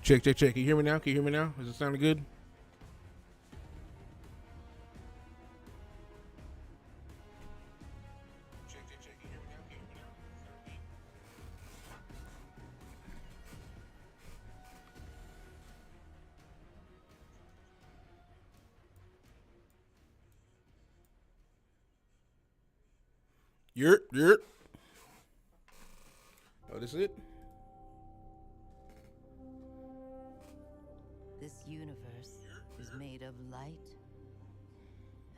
Check, check, check. Can you hear me now? Can you hear me now? Is it sounding good? Check, check, check. Can you hear me now? Can you hear me now? Yurt. Oh, this is it? This universe is made of light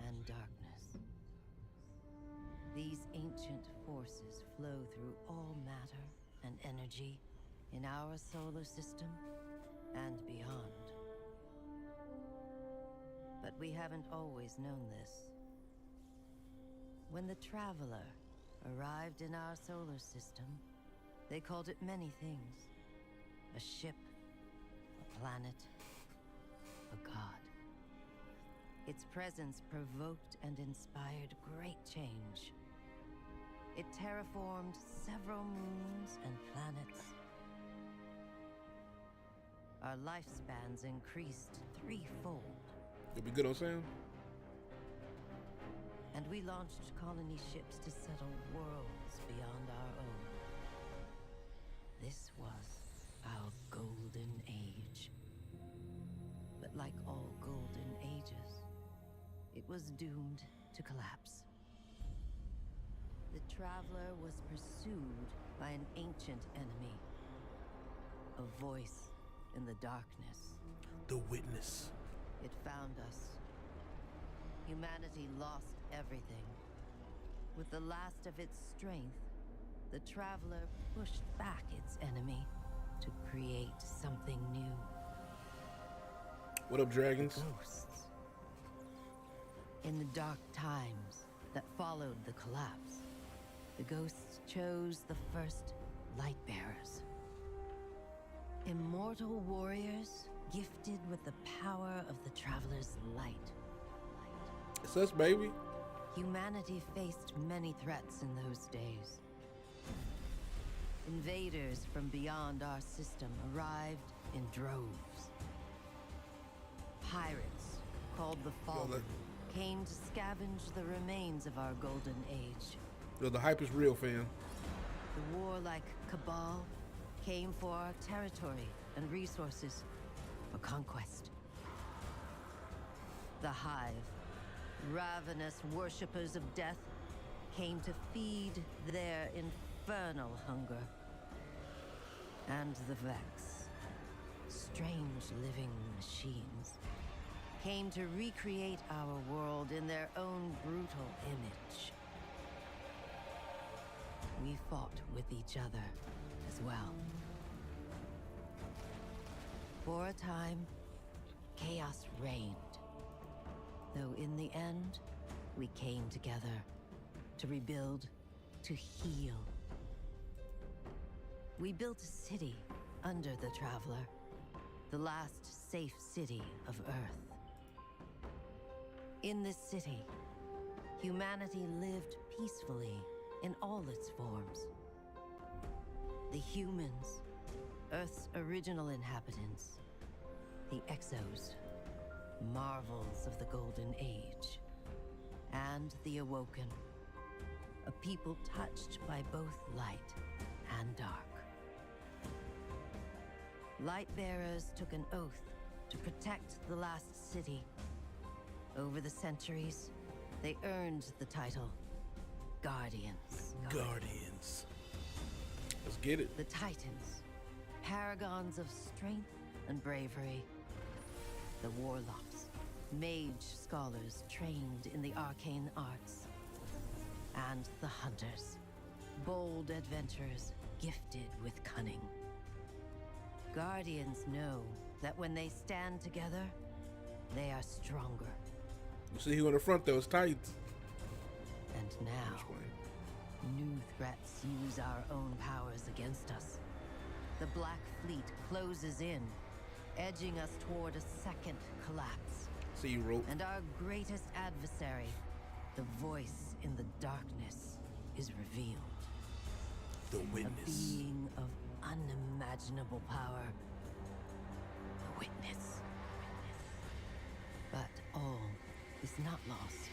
and darkness. These ancient forces flow through all matter and energy in our solar system and beyond. But we haven't always known this. When the Traveler arrived in our solar system, they called it many things. A ship, a planet, a god. Its presence provoked and inspired great change. It terraformed several moons and planets. Our lifespans increased threefold. It'll be good on sound? And we launched colony ships to settle worlds beyond our own. This was our golden age. But like all golden ages, it was doomed to collapse. The Traveler was pursued by an ancient enemy. A voice in the darkness. The Witness. It found us. Humanity lost everything. With the last of its strength, the Traveler pushed back its enemy to create something new. What up, dragons? Ghosts. In the dark times that followed the collapse, the ghosts chose the first Lightbearers. Immortal warriors gifted with the power of the Traveler's light. It's us, baby. Humanity faced many threats in those days. Invaders from beyond our system arrived in droves. Pirates, called the Fallen, came to scavenge the remains of our golden age. Yo, the hype is real, fam. The warlike Cabal came for our territory and resources for conquest. The Hive, ravenous worshippers of death, came to feed their infernal hunger. And the Vex, strange living machines, came to recreate our world in their own brutal image. We fought with each other as well. For a time, chaos reigned. Though in the end, we came together to rebuild, to heal. We built a city under the Traveler, the last safe city of Earth. In this city, humanity lived peacefully in all its forms. The humans, Earth's original inhabitants, the Exos, marvels of the Golden Age, and the Awoken, a people touched by both light and dark. Lightbearers took an oath to protect the last city. Over the centuries, they earned the title Guardians. Guardians. Let's get it. The Titans, paragons of strength and bravery. The Warlocks, mage scholars trained in the arcane arts. And the Hunters, bold adventurers gifted with cunning. Guardians know that when they stand together, they are stronger. You see who in the front though? It's Titans. And now, new threats use our own powers against us. The Black Fleet closes in, edging us toward a second collapse. See you, Rope. And our greatest adversary, the voice in the darkness, is revealed. The A Witness. being of unimaginable power. all is not lost.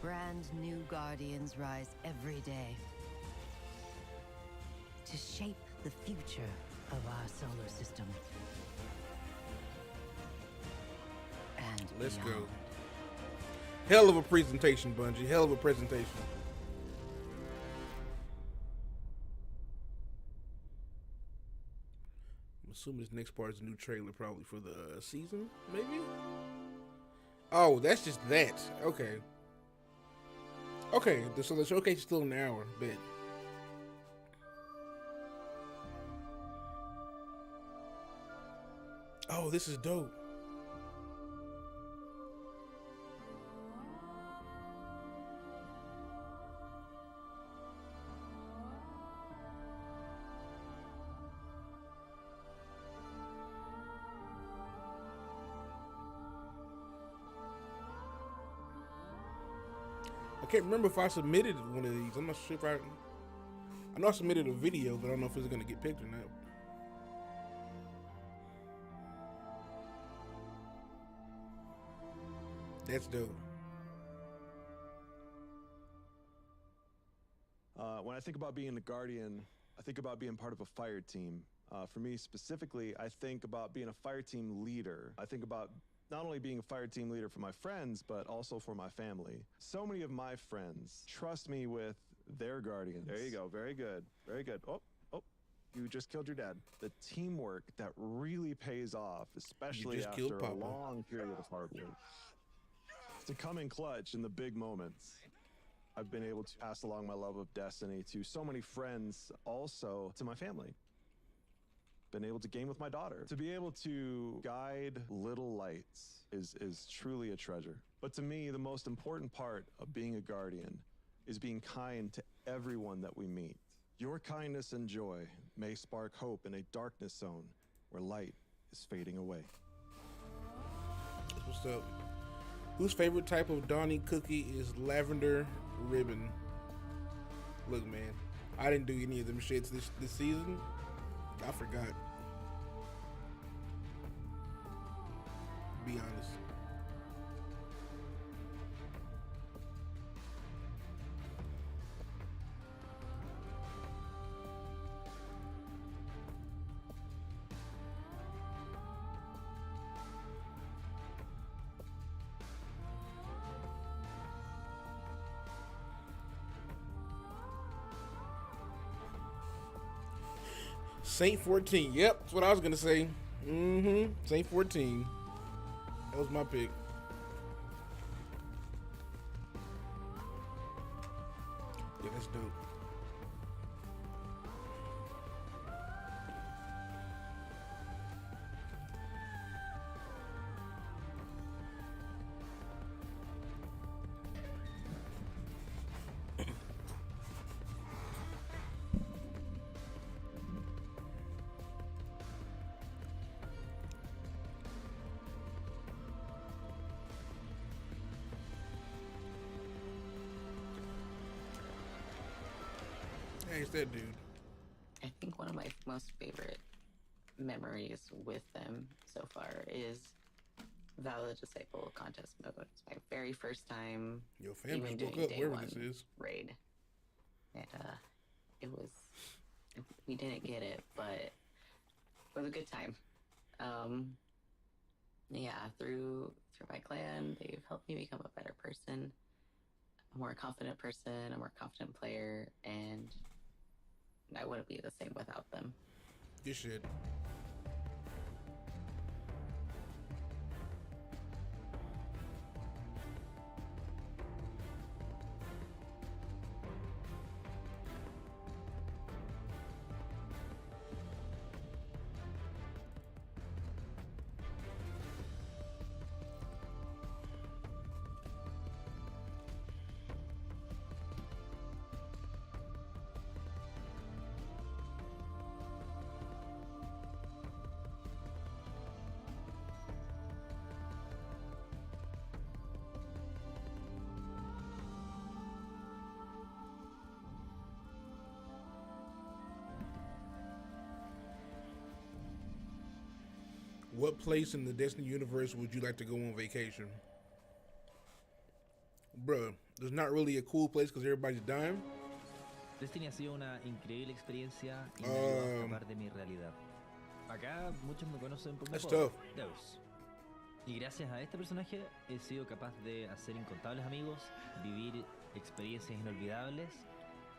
Brand new guardians rise every day to shape the future of our solar system. And Let's beyond. go. Hell of a presentation, Bungie. Hell of a presentation. I'm assuming this next part is a new trailer, probably for the season, maybe? Oh, that's just that. Okay. Okay, so the showcase is still an hour, bet. Oh, this is dope. I can't remember if I submitted one of these. I'm not sure if I know I submitted a video, but I don't know if it's gonna get picked or not. That's dope. When I think about being a Guardian, I think about being part of a fire team. For me specifically, I think about being a fire team leader. I think about not only being a fire team leader for my friends, but also for my family. So many of my friends trust me with their Guardians. There you go. Very good. Very good. Oh, you just killed your dad. The teamwork that really pays off, especially after a long period of hard work. To come in clutch in the big moments. I've been able to pass along my love of Destiny to so many friends, also to my family. Been able to game with my daughter. To be able to guide little lights is truly a treasure. But to me, the most important part of being a Guardian is being kind to everyone that we meet. Your kindness and joy may spark hope in a darkness zone where light is fading away. What's up? Whose favorite type of Donnie cookie is lavender ribbon? Look, man, I didn't do any of them shits this season. I forgot. Be honest. Saint 14. Yep, that's what I was gonna say. Saint 14. That was my pick. Yeah, that's dope. Hey, it's that dude. I think one of my most favorite memories with them so far is Valid Disciple contest mode. It's my very first time Your family even woke doing up day wherever one this is. raid. And we didn't get it, but it was a good time. Yeah, through my clan, they've helped me become a better person, a more confident person, a more confident player, and I wouldn't be the same without them. Good shit. What place in the Destiny universe would you like to go on vacation? bruh, there's not really a cool place because everybody's dying. Destiny ha sido una increíble experiencia y me ha ayudado a escapar de mi realidad. Acá muchos me conocen por mi That's apodo, tough. Deus. Y gracias a este personaje he sido capaz de hacer incontables amigos, vivir experiencias inolvidables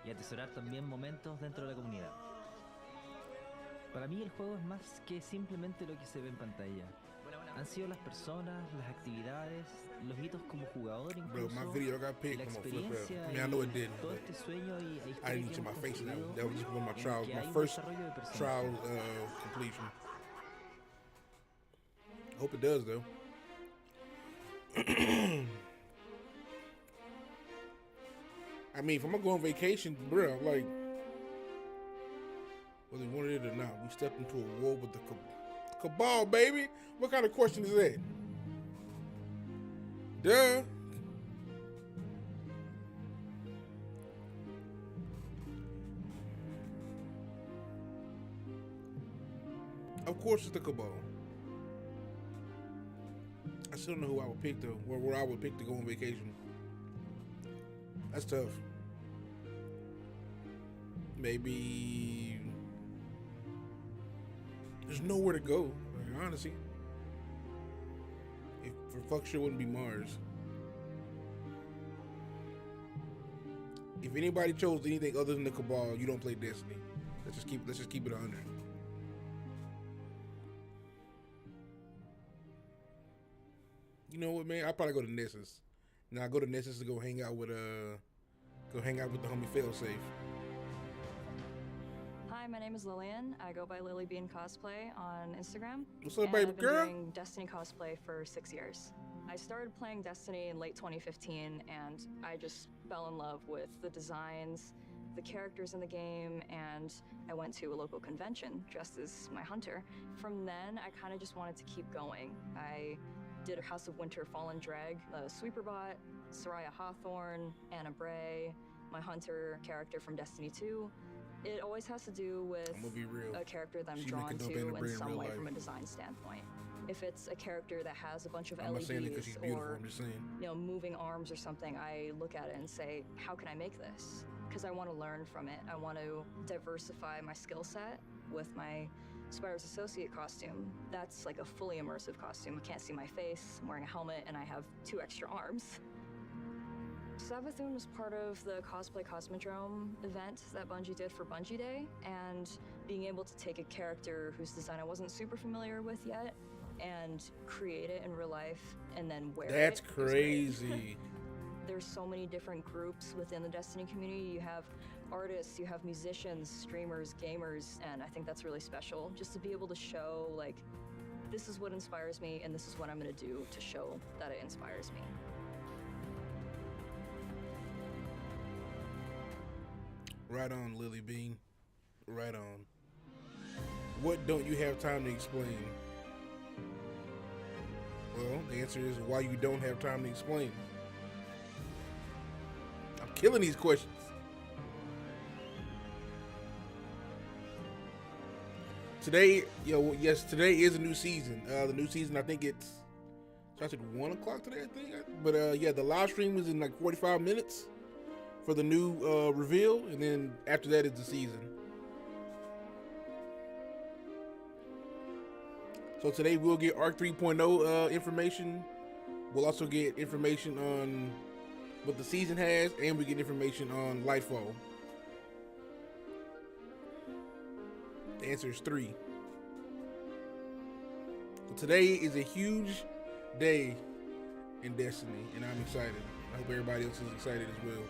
y atesorar también momentos dentro de la comunidad. Para mí el juego es más que simplemente lo que se ve en pantalla. Han sido las personas, las actividades, los hitos como jugador Bro, incluso, my video got y picked. la I'm gonna flip out. experiencia I mean, I know it y didn't, todo but este sueño y I historia didn't que see my hemos face now. construido, That was just one of my en trials, que my hay un first desarrollo de personaje. trial completion. I hope it does though. I mean, if I'm gonna go on vacation, bro, like, whether we wanted it or not, we stepped into a war with the cabal, baby. What kind of question is that? Duh. Of course it's the cabal. I still don't know who I would pick though, or where I would pick to go on vacation. That's tough. Maybe there's nowhere to go, like, honestly. If for fuck sure it wouldn't be Mars. If anybody chose anything other than the cabal, you don't play Destiny. Let's just keep it 100. You know what, man? I'll probably go to Nessus. Now I go to Nessus to go hang out with the homie Failsafe. Hi, my name is Lillian. I go by Lily Bean Cosplay on Instagram. What's up, and baby I've been girl? doing Destiny cosplay for 6 years. I started playing Destiny in late 2015, and I just fell in love with the designs, the characters in the game, and I went to a local convention dressed as my hunter. From then, I kind of just wanted to keep going. I did a House of Winter Fallen Drag, Sweeperbot, Soraya Hawthorne, Anna Bray, my hunter character from Destiny 2. It always has to do with I'm gonna be real. a character that I'm She drawn making dope to Anna Bray in in some real way life. from a design standpoint. If it's a character that has a bunch of I'm not saying it because she's LEDs beautiful. or I'm just saying. moving arms or something, I look at it and say, how can I make this? Because I want to learn from it. I want to diversify my skill set with my Spire's Associate costume. That's like a fully immersive costume. I can't see my face, I'm wearing a helmet, and I have 2 extra arms. Savathun was part of the Cosplay Cosmodrome event that Bungie did for Bungie Day, and being able to take a character whose design I wasn't super familiar with yet and create it in real life and then wear That's it. Was great. crazy. There's so many different groups within the Destiny community. You have artists, you have musicians, streamers, gamers, and I think that's really special. Just to be able to show, like, this is what inspires me and this is what I'm gonna do to show that it inspires me. Right on, Lily Bean. Right on. What don't you have time to explain? Well, the answer is why you don't have time to explain. I'm killing these questions. Today, yes, today is a new season. The new season, I think it starts at 1 o'clock today, I think. But yeah, the live stream is in like 45 minutes for the new reveal, and then after that is the season. So today we'll get Arc 3.0 information. We'll also get information on what the season has, and we get information on Lightfall. The answer is 3. So today is a huge day in Destiny, and I'm excited. I hope everybody else is excited as well.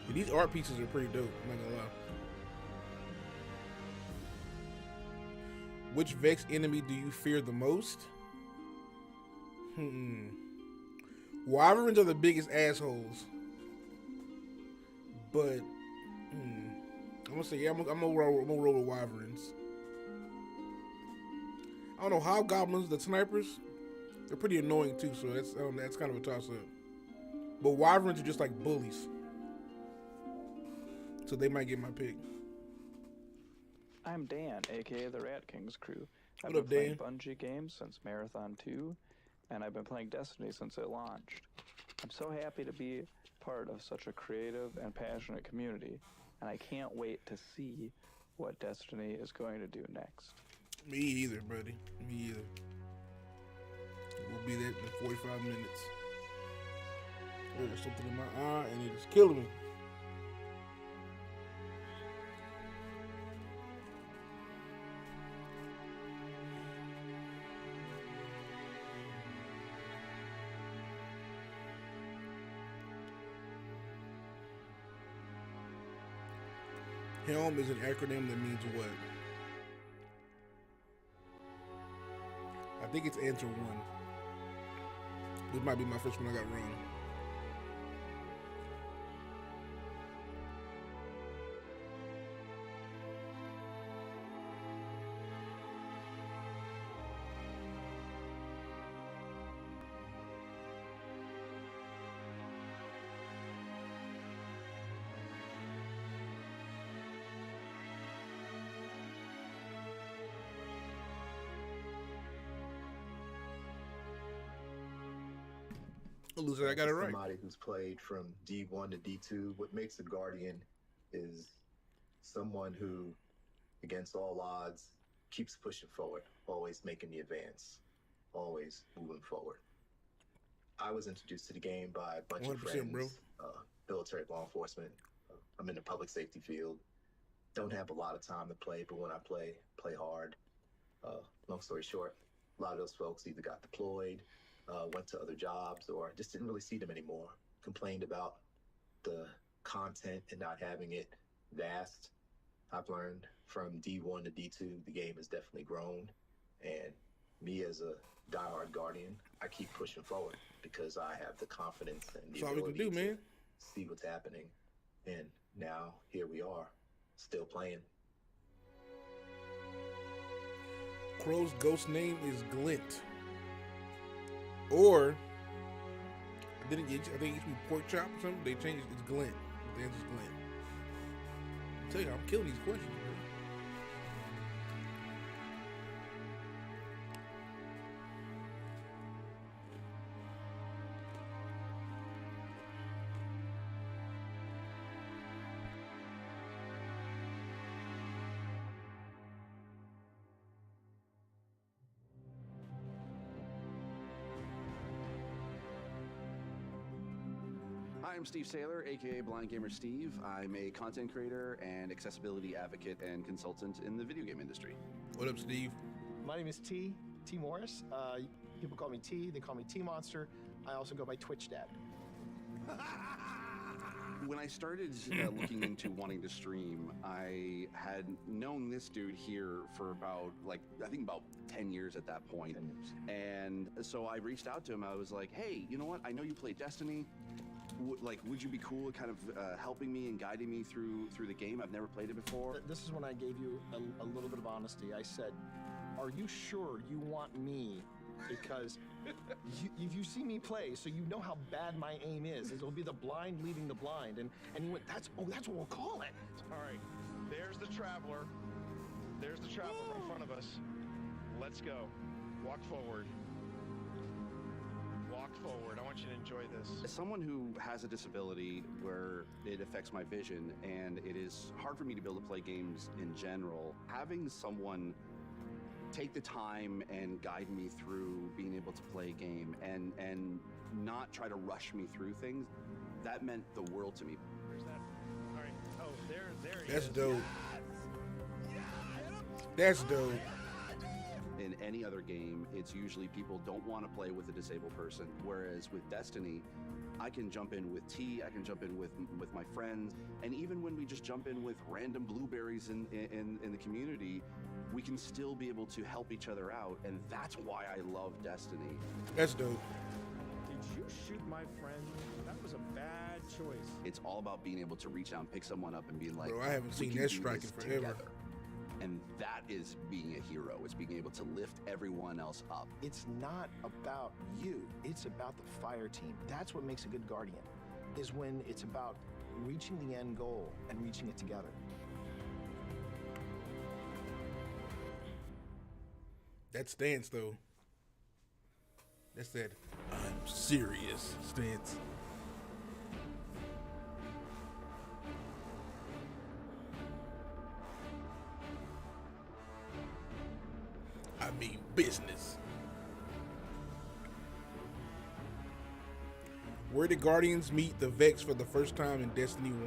But these art pieces are pretty dope, I'm not gonna lie. Which Vex enemy do you fear the most? Wyverns are the biggest assholes. But I'm gonna say, yeah, I'm gonna roll with Wyverns. I don't know, Hobgoblins, the snipers, they're pretty annoying too, so that's kind of a toss up. But Wyverns are just like bullies, so they might get my pick. I'm Dan, aka the Rat King's crew. I've What been up, playing Bungie games since Marathon 2, and I've been playing Destiny since it launched. I'm so happy to be part of such a creative and passionate community, and I can't wait to see what Destiny is going to do next. Me either, buddy. Me either. We'll be there in 45 minutes. Oh, there's something in my eye, and it is killing me. HELM is an acronym that means what? I think it's answer one. This might be my first one I got wrong. Loser, I got it right. Somebody who's played from D1 to D2, what makes a Guardian is someone who, against all odds, keeps pushing forward, always making the advance, always moving forward. I was introduced to the game by a bunch of friends, bro. Military, law enforcement. I'm in the public safety field. Don't have a lot of time to play, but when I play hard. Long story short, a lot of those folks either got deployed, went to other jobs, or just didn't really see them anymore. Complained about the content and not having it vast. I've learned from D1 to D2, the game has definitely grown. And me as a diehard Guardian, I keep pushing forward because I have the confidence and the That's all we ability can do, to man. see what's happening. And now here we are, still playing. Crow's ghost name is Glint. Or I think it used to be Pork Chop or something. They changed it. It's Glint. The answer's Glint. I tell you, I'm killing these questions, bro. Hi, I'm Steve Saylor, aka Blind Gamer Steve. I'm a content creator and accessibility advocate and consultant in the video game industry. What up, Steve? My name is T Morris. People call me T. They call me T Monster. I also go by Twitch Dad. When I started looking into wanting to stream, I had known this dude here for about, I think about 10 years at that point. 10 years. And so I reached out to him. I was like, hey, you know what? I know you play Destiny. Would you be cool at kind of helping me and guiding me through the game? I've never played it before. This is when I gave you a little bit of honesty. I said, are you sure you want me? Because you see me play, so you know how bad my aim is. It'll be the blind leading the blind. And he went, that's what we'll call it. All right, there's the Traveler. There's the Traveler in front of us. Let's go. Walk forward. Walk forward. I want you to enjoy this. As someone who has a disability where it affects my vision and it is hard for me to be able to play games in general, having someone take the time and guide me through being able to play a game and not try to rush me through things, that meant the world to me. Where's that? All right. Oh, there he That's is. dope. That's dope. In any other game, it's usually people don't want to play with a disabled person, whereas with Destiny, I can jump in with T, I can jump in with my friends, and even when we just jump in with random blueberries in the community, we can still be able to help each other out, and that's why I love Destiny. That's dope. Did you shoot my friend? That was a bad choice. It's all about being able to reach out and pick someone up and be like, Bro, I haven't "We seen can that do striking this forever." together." And that is being a hero. It's being able to lift everyone else up. It's not about you. It's about the fire team. That's what makes a good Guardian, is when it's about reaching the end goal and reaching it together. That stance, though. That's that I'm serious stance. I mean business. Where did Guardians meet the Vex for the first time in Destiny 1?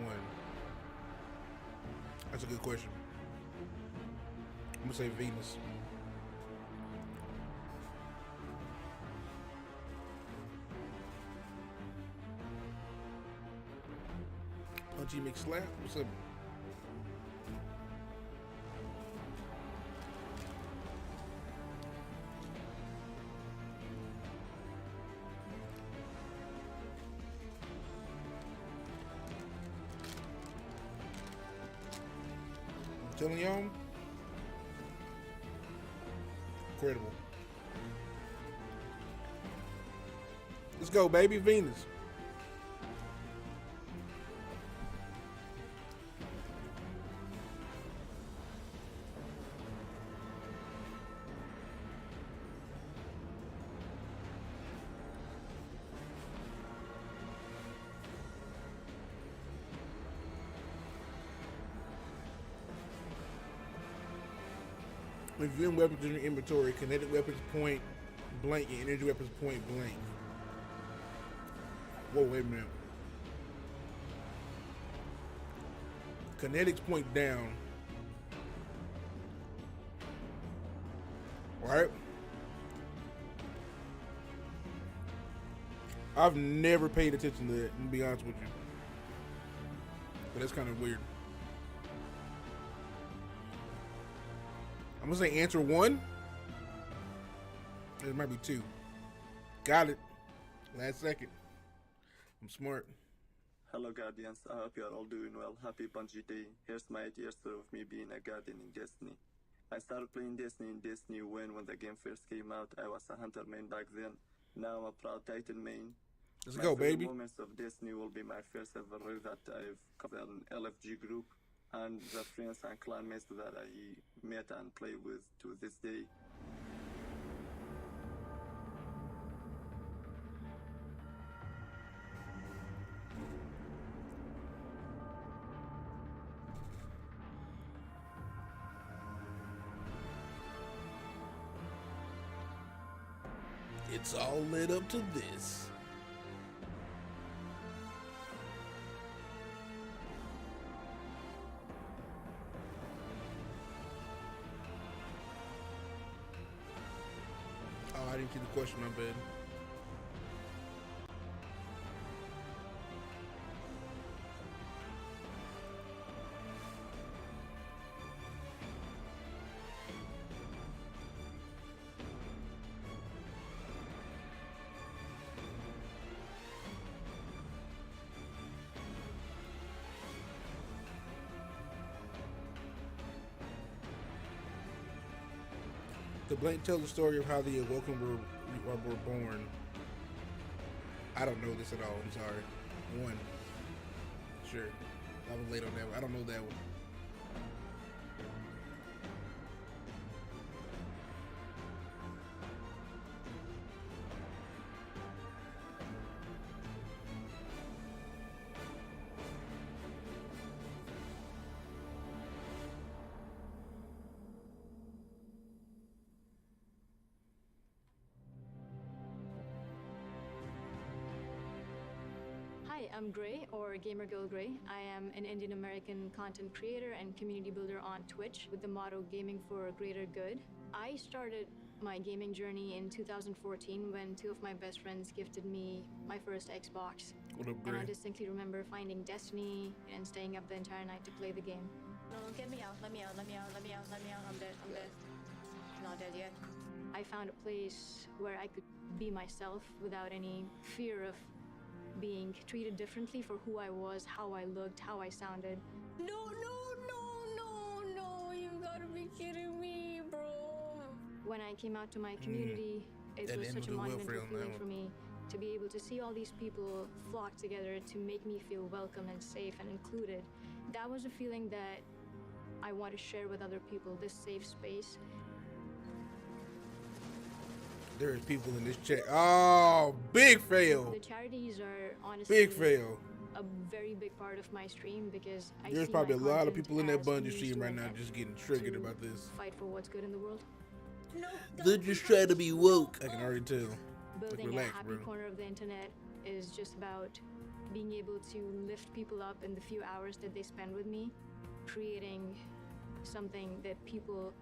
That's a good question. I'm gonna say Venus. Punchy McSlap, what's up? I'm telling y'all, incredible. Let's go, baby. Venus. Reviewing weapons in your inventory, kinetic weapons point blank and energy weapons point blank. Whoa, wait a minute. Kinetics point down. Right? I've never paid attention to that, to be honest with you. But that's kind of weird. I'm gonna say answer 1. It might be 2. Got it. Last second. I'm smart. Hello Guardians, I hope you are all doing well. Happy Bungie Day. Here's my 8 years of me being a Guardian in Destiny. I started playing Destiny in Destiny when the game first came out. I was a Hunter main back then. Now I'm a proud Titan main. Let's go, baby. My moments of Destiny will be my first ever role that I've covered an LFG group and the friends and clanmates that I met and play with to this day. It's all led up to this. Oh, I didn't see the question, my bad. The blank tells the story of how the Awoken were born. I don't know this at all. I'm sorry. 1. Sure. I was late on that one. I don't know that one. Hi, I'm Gray, or Gamer Girl Gray. I am an Indian American content creator and community builder on Twitch with the motto Gaming for a Greater Good. I started my gaming journey in 2014 when 2 of my best friends gifted me my first Xbox. What up, And Gray? I distinctly remember finding Destiny and staying up the entire night to play the game. No, get me out, let me out, let me out, let me out, let me out, I'm dead, I'm dead. Not dead yet. I found a place where I could be myself without any fear of being treated differently for who I was, how I looked, how I sounded. No, you gotta be kidding me, bro. When I came out to my community, it That was ended such a the welfare monumental on that feeling one. for me to be able to see all these people flock together to make me feel welcome and safe and included. That was a feeling that I want to share with other people, this safe space. There's people in this chat. Oh, big fail. The charities are honestly Big fail. a very big part of my stream because I There's see probably a my lot of content people in that as Bungie means stream to right an now end, just getting triggered to about this. fight for what's good in the world. They're just trying to be woke. I can already tell. Like, Building relax, a happy bro. corner of the internet is just about being able to lift people up in the few hours that they spend with me, creating something that people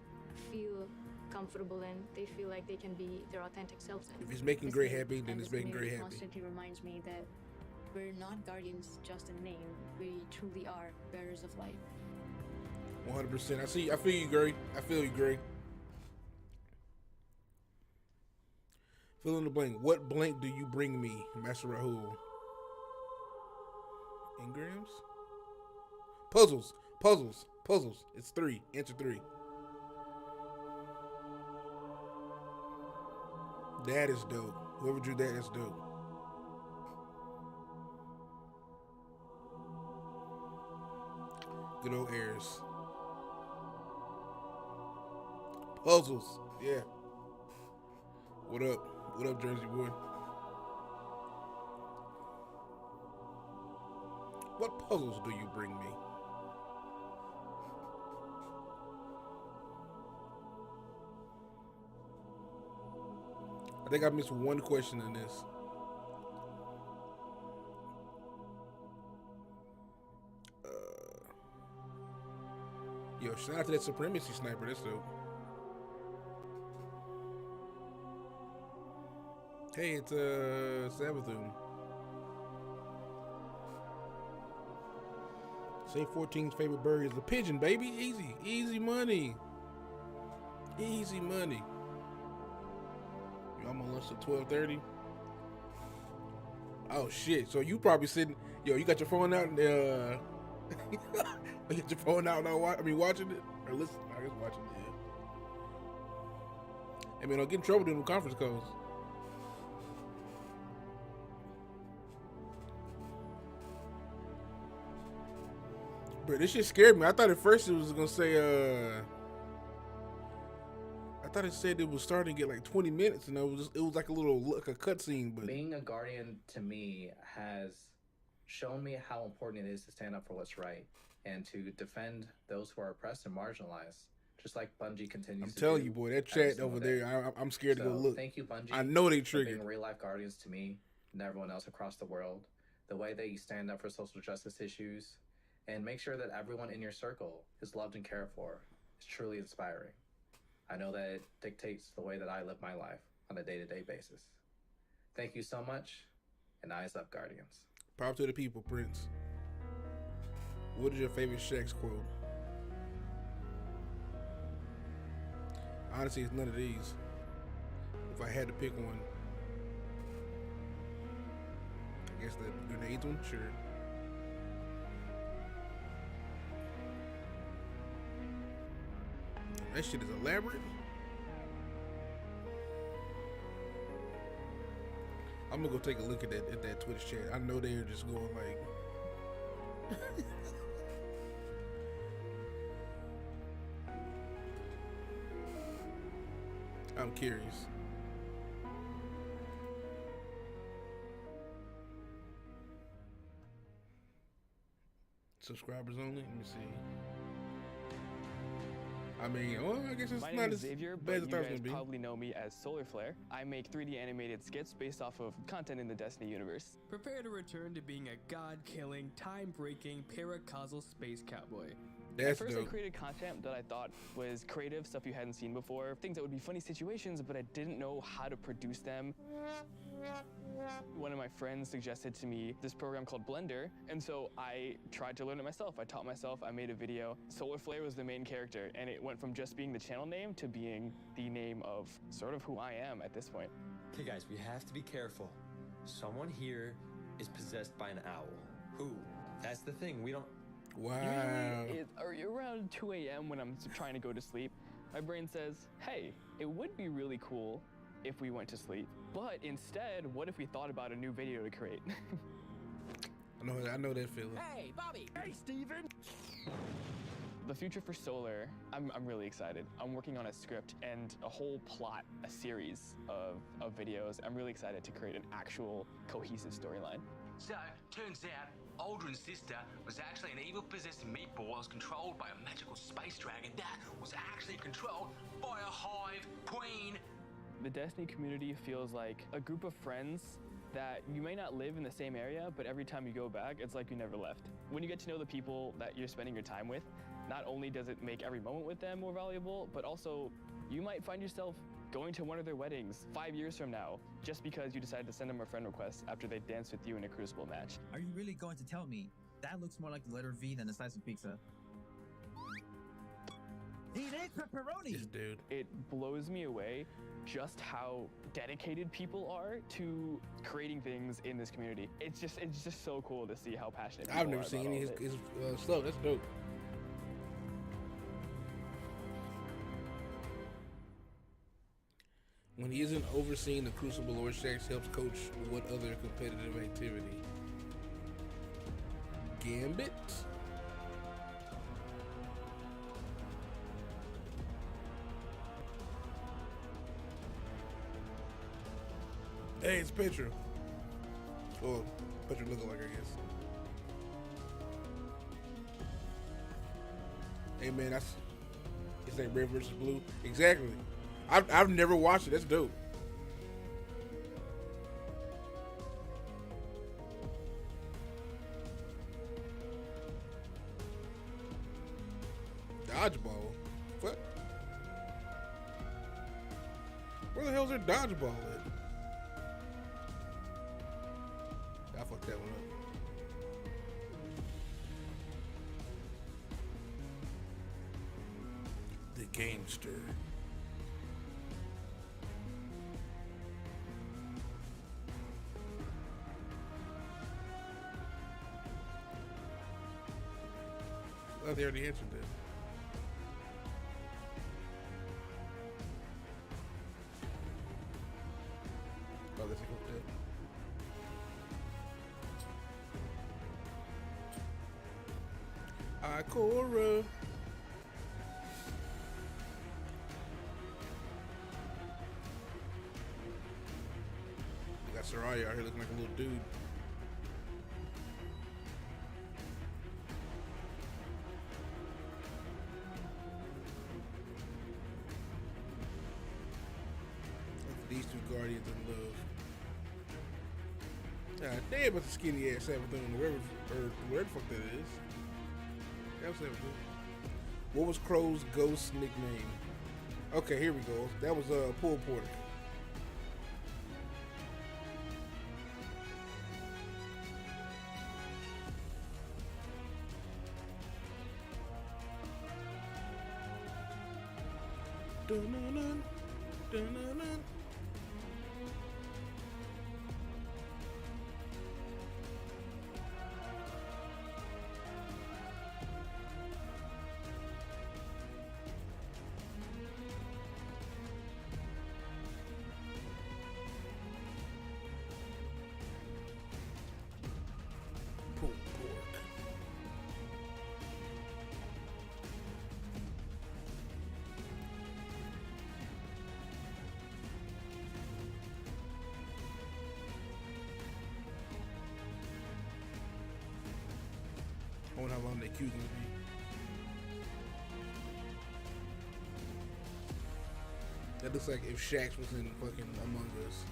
feel comfortable in. They feel like they can be their authentic selves in. If it's making This Gray game happy, then and it's this making Gray community happy. constantly reminds me that we're not guardians just in name. We truly are bearers of light. 100%. I feel you, Gray. I feel you, Gray. Fill in the blank. What blank do you bring me, Master Rahul? Engrams? Puzzles. Puzzles. Puzzles. It's 3. Answer 3. That is dope. Whoever drew that is dope. Good old Airs. Puzzles. Yeah. What up? What up, Jersey boy? What puzzles do you bring me? I think I missed one question in this. Yo, shout out to that Supremacy Sniper. That's dope. Hey, it's Savathun. Say 14's favorite bird is a pigeon, baby. Easy. Easy money. Easy money. I'm on lunch at 12:30. Oh shit! So you probably sitting, yo. You got your phone out and you got your phone out now. Watching it or listening. I guess watching it. Yeah. I mean, don't get in trouble doing conference calls. Bro, this shit scared me. I thought at first it was gonna say I thought it said it was starting to get like 20 minutes, and it was like a cutscene. But being a guardian to me has shown me how important it is to stand up for what's right and to defend those who are oppressed and marginalized, just like Bungie continues. I'm to telling do you, boy, that every chat single over day. there, I'm scared to go So, look. Thank you, Bungie. I know they for triggered. being real life guardians to me and everyone else across the world. The way that you stand up for social justice issues and make sure that everyone in your circle is loved and cared for is truly inspiring. I know that it dictates the way that I live my life on a day-to-day basis. Thank you so much, and eyes up, Guardians. Pop to the people, Prince. What is your favorite Shaq's quote? Honestly, it's none of these. If I had to pick one, I guess the grenades one, sure. That shit is elaborate. I'm gonna go take a look at that Twitch chat. I know they're just going like I'm curious. Subscribers only? Let me see. I mean, well, I guess it's My not name is as Xavier, bad but as you I thought it was guys gonna be. probably know me as Solar Flare. I make 3D animated skits based off of content in the Destiny universe. Prepare to return to being a god-killing, time-breaking, paracausal space cowboy. That's At first, dope. I created content that I thought was creative, stuff you hadn't seen before, things that would be funny situations, but I didn't know how to produce them. One of my friends suggested to me this program called Blender, and so I tried to learn it myself. I taught myself, I made a video. Solar Flare was the main character, and it went from just being the channel name to being the name of sort of who I am at this point. Okay guys, we have to be careful. Someone here is possessed by an owl. Who? That's the thing, we don't... Wow. Usually, around 2 a.m. when I'm trying to go to sleep, my brain says, hey, it would be really cool if we went to sleep. But instead, what if we thought about a new video to create? I know that feeling. Hey, Bobby! Hey, Steven! The future for Solar, I'm really excited. I'm working on a script and a whole plot, a series of videos. I'm really excited to create an actual cohesive storyline. So, turns out, Aldrin's sister was actually an evil possessed meatball that was controlled by a magical space dragon that was actually controlled by a hive queen. The Destiny community feels like a group of friends that you may not live in the same area, but every time you go back, it's like you never left. When you get to know the people that you're spending your time with, not only does it make every moment with them more valuable, but also you might find yourself going to one of their weddings 5 years from now, just because you decided to send them a friend request after they danced with you in a Crucible match. Are you really going to tell me that looks more like the letter V than a slice of pizza? Eat pepperoni! This dude. It blows me away just how dedicated people are to creating things in this community. It's just so cool to see how passionate people I've never are seen about any all of of it. his stuff. That's dope. When he isn't overseeing the Crucible, or Shax helps coach what other competitive activity? Gambit? Hey, it's Petra. Well, Petra lookalike, I guess. Hey man, it's like red versus blue. Exactly. I've never watched it. That's dope. Dodgeball. What? Where the hell's their dodgeball at? I fucked that one up. The Gamester. Oh, they already answered that. Oh, let's go with that. Ikora. We got Soraya out here looking like a little dude. These two guardians in love. God damn, but the skinny ass Savathun, wherever the fuck that is. That was Savathun. What was Crow's ghost nickname? Okay, here we go. That was Pool Porter. Dun-dun-dun, dun-dun-dun. Pulled pork. I wonder how long that queue gonna be. That looks like if Shax was in fucking Among Us.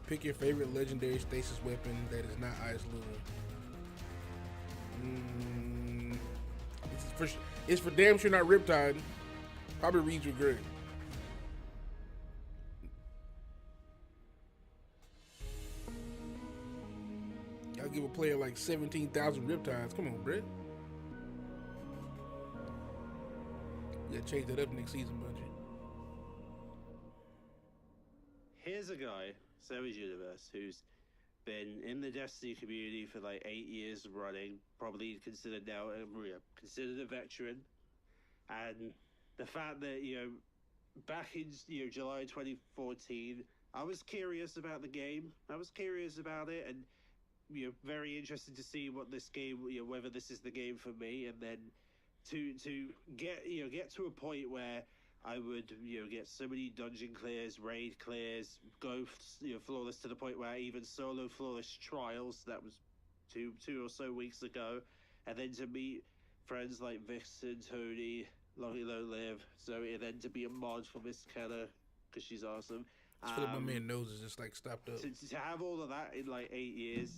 Pick your favorite legendary stasis weapon that is not Ice Luna. It's for damn sure not Riptide. Probably Reeds with Greg. Y'all give a player like 17,000 Riptides. Come on, Brett. You gotta change that up next season, Bungie. Here's a guy, Savage Universe, who's been in the Destiny community for like 8 years running, probably considered now considered a veteran, and the fact that back in July 2014, I was curious about the game. I was curious about it, and very interested to see what this game, whether this is the game for me. And then to get to a point where I would get so many dungeon clears, raid clears, go flawless to the point where I even solo flawless trials. That was two or so weeks ago, and then to meet friends like Vixen, Tony, Long Live, Zoe, and then to be a mod for Miss Keller because she's awesome. I feel like my man nose is just like stopped up. To have all of that in like 8 years,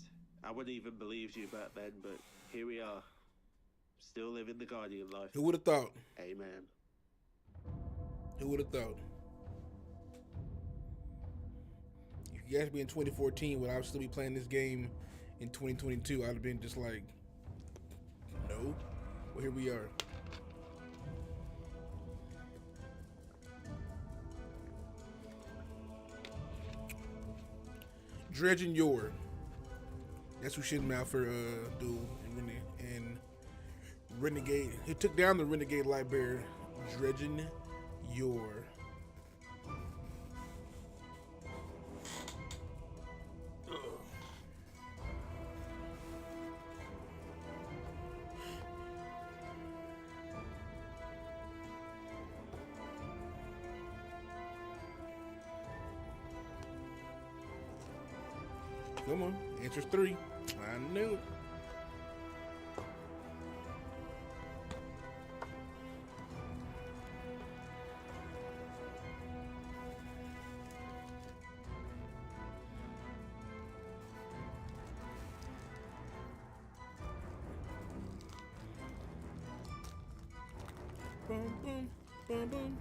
I wouldn't even believed you back then, but here we are, still living the Guardian life. Who would have thought? Amen. Who would have thought? If you asked me in 2014 would I still be playing this game in 2022, I'd have been just like, no. Well, here we are. Dredging Yor. That's who shit him out for Duel and Renegade. He took down the Renegade Lightbearer. Dredging Yor. Come on, answer's 3. I knew it. Boom, boom, boom, boom.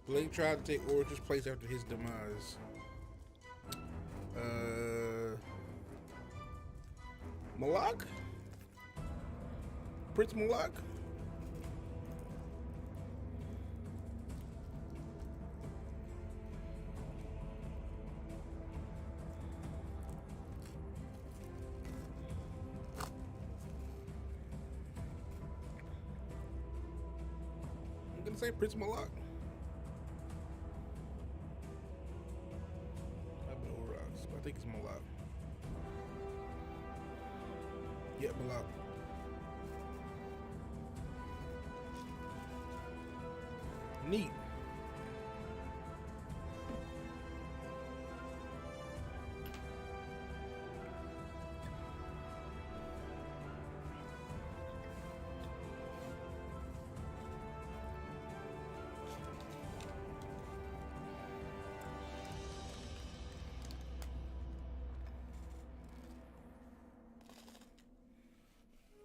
Blake tried to take Orchard's place after his demise. Malak? Prince Malak? I'm gonna say Prince Malak. I've been over rocks, but I think it's Malak. Yeah, Malak. Neat.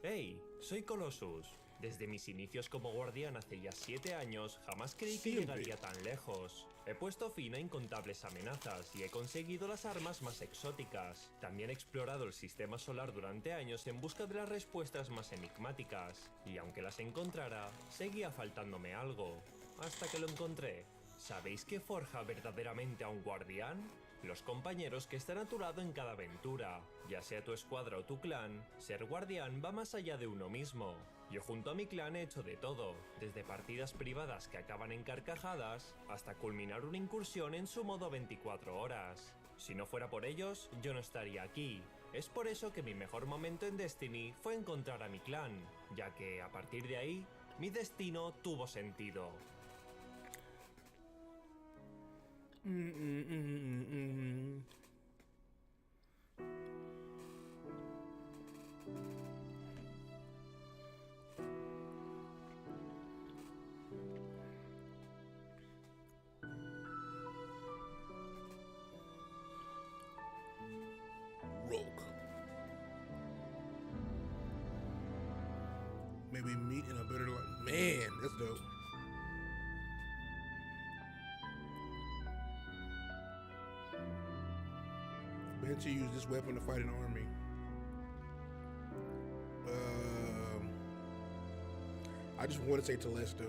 Hey, soy Colossus. Desde mis inicios como guardián hace ya 7 años, jamás creí que llegaría tan lejos. He puesto fin a incontables amenazas y he conseguido las armas más exóticas. También he explorado el sistema solar durante años en busca de las respuestas más enigmáticas. Y aunque las encontrara, seguía faltándome algo. Hasta que lo encontré. ¿Sabéis qué forja verdaderamente a un guardián? Los compañeros que están a tu lado en cada aventura. Ya sea tu escuadra o tu clan, ser guardián va más allá de uno mismo. Yo junto a mi clan he hecho de todo, desde partidas privadas que acaban en carcajadas, hasta culminar una incursión en su modo 24 horas. Si no fuera por ellos, yo no estaría aquí. Es por eso que mi mejor momento en Destiny fue encontrar a mi clan, ya que a partir de ahí, mi destino tuvo sentido. Rogue. Maybe meet in a better life. Man, that's dope. Banshee used this weapon to fight an army. I just want to say Telesto,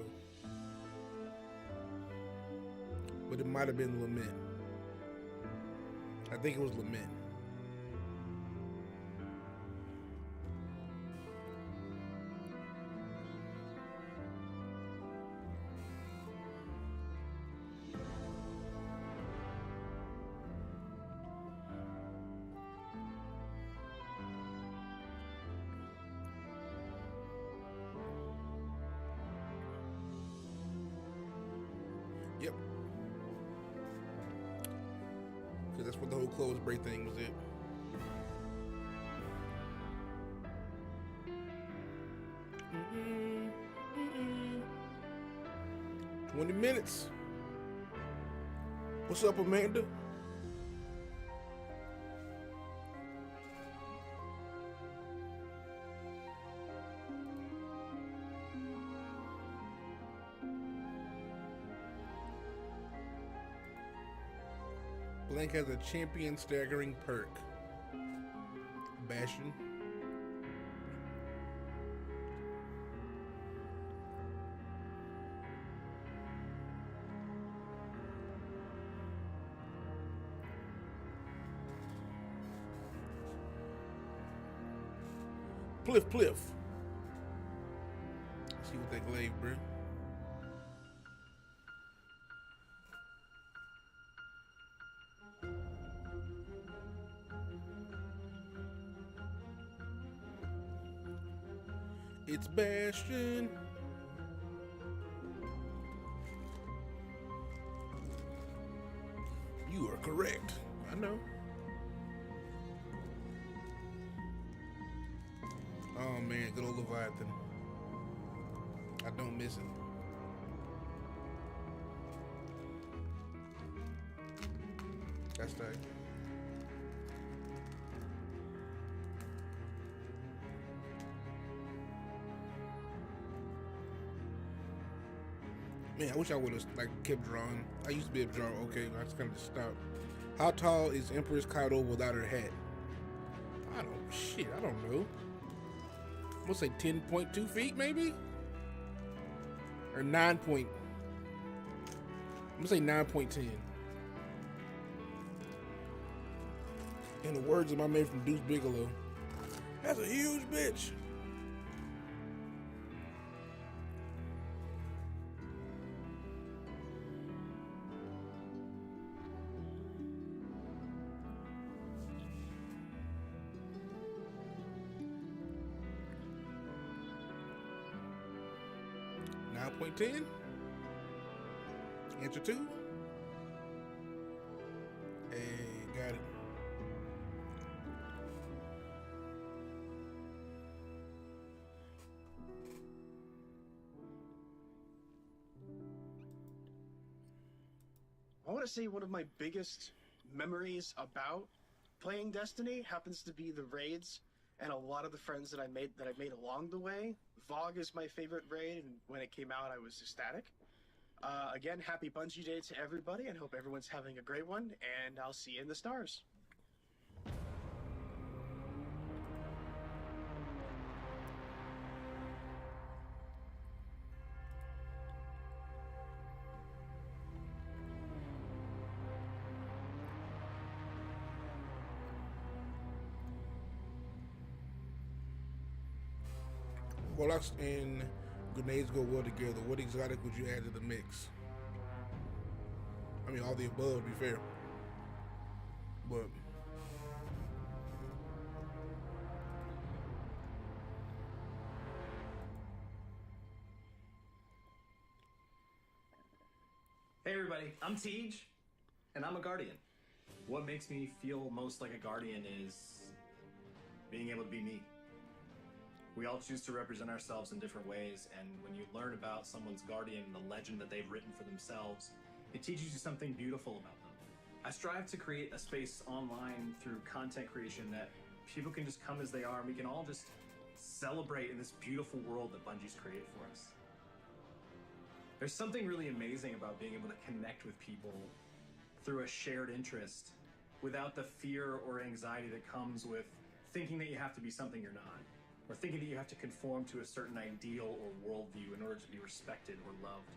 but it might have been Lament. I think it was Lament. That's what the whole clothes break thing was it. Mm-mm. 20 minutes. What's up, Amanda? Blank has a champion staggering perk. Bastion. Pliff, pliff. Let's see what that glaive bring. It's Bastion. You are correct. I know. Oh man, good old Leviathan. I don't miss it. That's tight. Man, I wish I would have like kept drawing. I used to be able to draw. Okay, I just kind of stopped. How tall is Empress Kaido without her hat? I don't know. I'm gonna say 10.2 feet, maybe, or 9 point. I'm gonna say 9.10. In the words of my man from Deuce Bigelow, that's a huge bitch. Point 10. Answer 2. Hey, got it. I want to say one of my biggest memories about playing Destiny happens to be the raids and a lot of the friends that I made along the way. Vogue is my favorite raid, and when it came out, I was ecstatic. Again, happy Bungie Day to everybody, and hope everyone's having a great one, and I'll see you in the stars. Warlocks and grenades go well together. What exotic would you add to the mix? I mean, all the above, to be fair. But hey everybody, I'm Tej, and I'm a Guardian. What makes me feel most like a Guardian is being able to be me. We all choose to represent ourselves in different ways, and when you learn about someone's Guardian and the legend that they've written for themselves, it teaches you something beautiful about them. I strive to create a space online through content creation that people can just come as they are, and we can all just celebrate in this beautiful world that Bungie's created for us. There's something really amazing about being able to connect with people through a shared interest without the fear or anxiety that comes with thinking that you have to be something you're not, or thinking that you have to conform to a certain ideal or worldview in order to be respected or loved.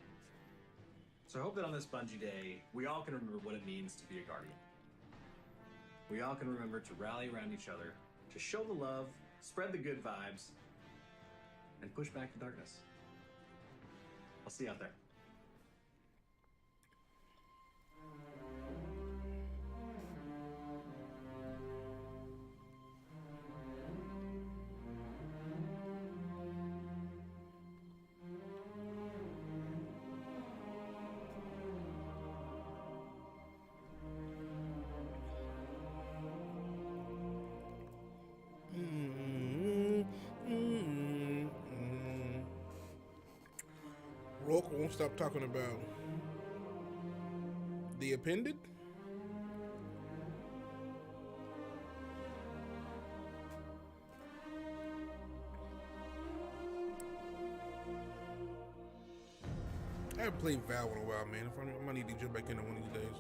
So I hope that on this Bungie Day, we all can remember what it means to be a Guardian. We all can remember to rally around each other, to show the love, spread the good vibes, and push back the darkness. I'll see you out there. Vocal won't stop talking about the appended. I haven't played Val in a while, man. I might need to jump back in one of these days.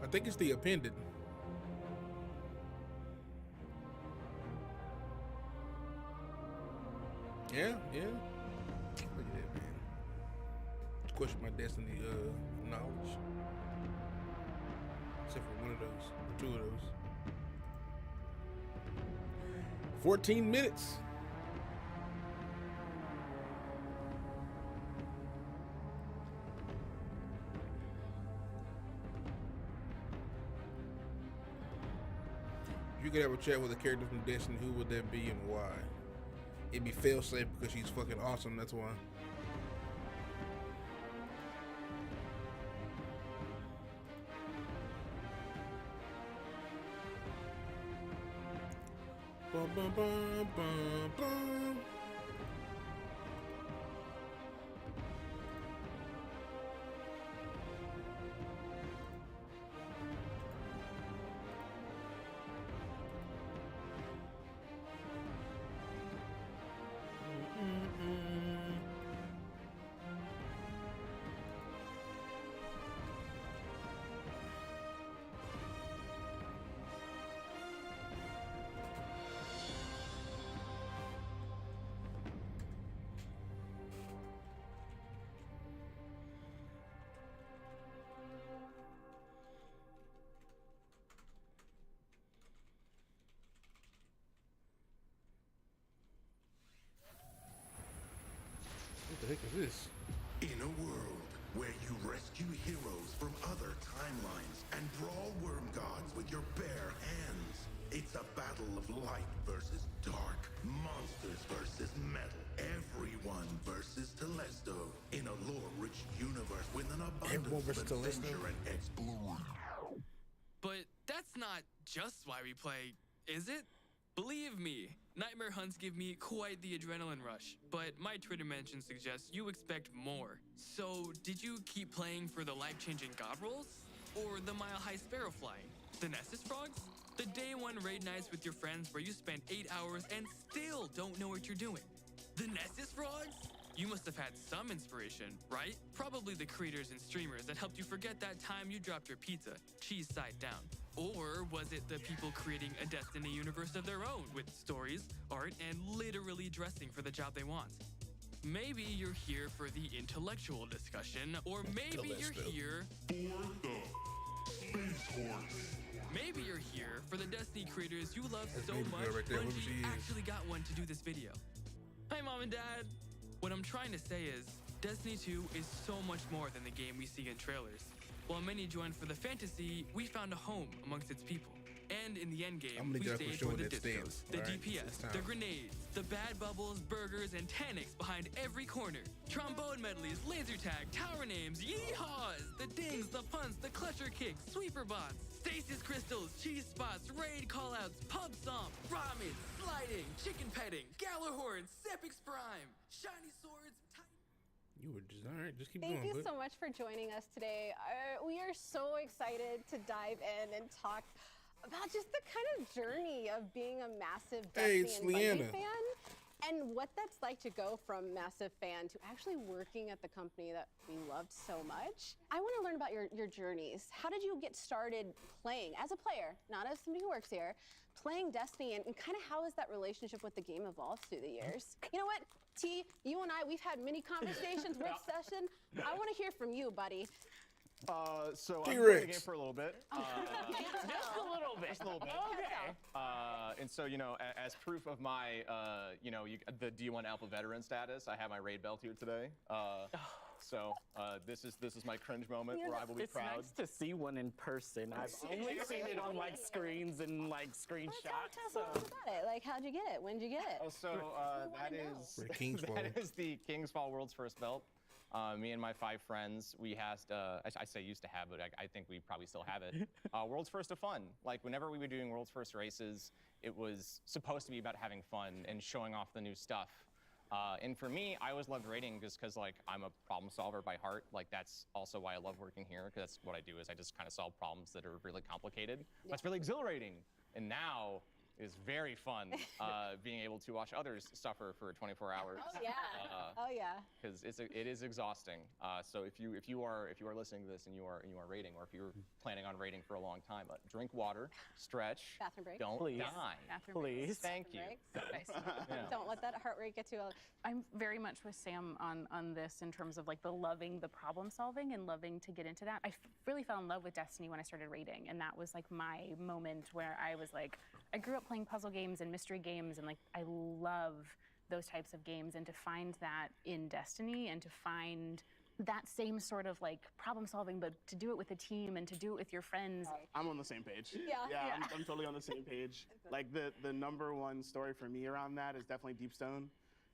I think it's the appended. Yeah. Look at that, man. Question my destiny knowledge. Except for one of those, two of those. 14 minutes. If you could have a chat with a character from Destiny, who would that be and why? It'd be Failsafe because she's fucking awesome, that's why. Bum, bum, bum, bum, bum. What the heck is this? In a world where you rescue heroes from other timelines and brawl worm gods with your bare hands, it's a battle of light versus dark, monsters versus metal, everyone versus Telesto, in a lore-rich universe with an abundance of adventure and exploration. But that's not just why we play, is it? Believe me, Nightmare hunts give me quite the adrenaline rush, but my Twitter mention suggests you expect more. So, did you keep playing for the life-changing god rolls? Or the mile-high sparrow flying? The Nessus frogs? The day one raid nights with your friends where you spend 8 hours and still don't know what you're doing? The Nessus frogs? You must have had some inspiration, right? Probably the creators and streamers that helped you forget that time you dropped your pizza, cheese side down. Or was it the people creating a Destiny universe of their own with stories, art, and literally dressing for the job they want? Maybe you're here for the intellectual discussion, or maybe you're here for the Space Horse. Maybe you're here for the Destiny creators you love so much, Bungie actually got one to do this video. Hi, Mom and Dad. What I'm trying to say is, Destiny 2 is so much more than the game we see in trailers. While many joined for the fantasy, we found a home amongst its people. And in the endgame, we stayed for the discos, the DPS, the grenades, the bad bubbles, burgers, and tannics behind every corner. Trombone medleys, laser tag, tower names, yeehaws, the dings, the punts, the clutcher kicks, sweeper bots, stasis crystals, cheese spots, raid callouts, pub stomp, ramen, sliding, chicken petting, Galahorn, Sepix Prime, shiny swords, You were just, all right, just keep Thank going. you so much for joining us today. We are so excited to dive in and talk about just the kind of journey of being a massive Destiny and Bungie fan, and what that's like to go from massive fan to actually working at the company that we loved so much. I want to learn about your journeys. How did you get started playing as a player, not as somebody who works here, playing Destiny, and kind of how has that relationship with the game evolved through the years? You know what, T, you and I, we've had many conversations with Session. I want to hear from you, buddy. So I've been playing the game for a little bit. Just a little bit. Just a little bit. Okay. And so, as proof of my, the D1 Alpha veteran status, I have my raid belt here today. So this is my cringe moment where I will be it's proud. nice to see one in person. I've only seen it on like screens and like screenshots. Tell us about it. Like, how'd you get it? When'd you get it? Oh, so that is the Kingsfall World's First belt. Me and my 5 friends, we had, I say used to have, but I think we probably still have it. World's First of fun. Like whenever we were doing World's First races, it was supposed to be about having fun and showing off the new stuff. And for me, I always loved raiding just because like I'm a problem solver by heart. Like that's also why I love working here, because that's what I do is I just kind of solve problems that are really complicated. Yeah. That's really exhilarating. And now is very fun being able to watch others suffer for 24 hours. Oh yeah. Oh yeah. Because it is exhausting. So if you are listening to this and you are raiding, or if you're planning on raiding for a long time, drink water, stretch, bathroom break. Don't die. Bathroom breaks. Thank you. Yeah. Don't let that heart rate get too low. I'm very much with Sam on this in terms of like the loving the problem solving and loving to get into that. I really fell in love with Destiny when I started raiding, and that was like my moment where I was like, I grew up playing puzzle games and mystery games, and like I love those types of games, and to find that in Destiny and to find that same sort of like problem solving, but to do it with a team and to do it with your friends. I'm on the same page. Yeah. I'm totally on the same page. Like the number one story for me around that is definitely Deepstone.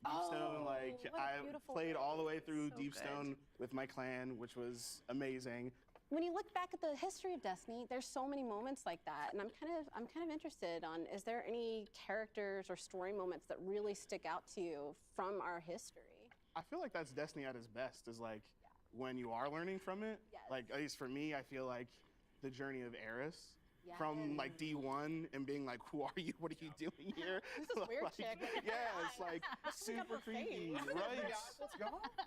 Deepstone, like I played all the way through Deepstone with my clan, which was amazing. When you look back at the history of Destiny, there's so many moments like that, and I'm kind of interested on, is there any characters or story moments that really stick out to you from our history? I feel like that's Destiny at its best, is like when you are learning from it. Yes. Like at least for me, I feel like the journey of Eris. Yes. From like D1 and being like, who are you? What are you doing here? This is weird, like, chick. Yeah, it's like super creepy, right?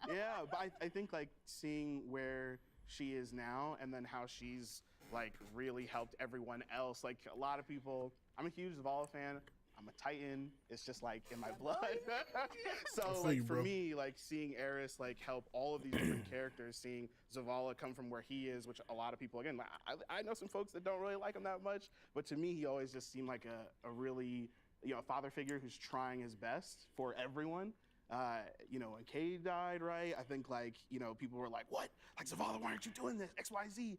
Yeah, but I think like seeing where she is now and then how she's like really helped everyone else. Like a lot of people, I'm a huge Zavala fan. I'm a Titan. It's just like in my blood. So like for me, like seeing Eris like help all of these different characters, seeing Zavala come from where he is, which a lot of people, again, I know some folks that don't really like him that much, but to me, he always just seemed like a really, a father figure who's trying his best for everyone. When Kay died, right? I think like, people were like, what? Like Zavala, why aren't you doing this? X, Y, Z.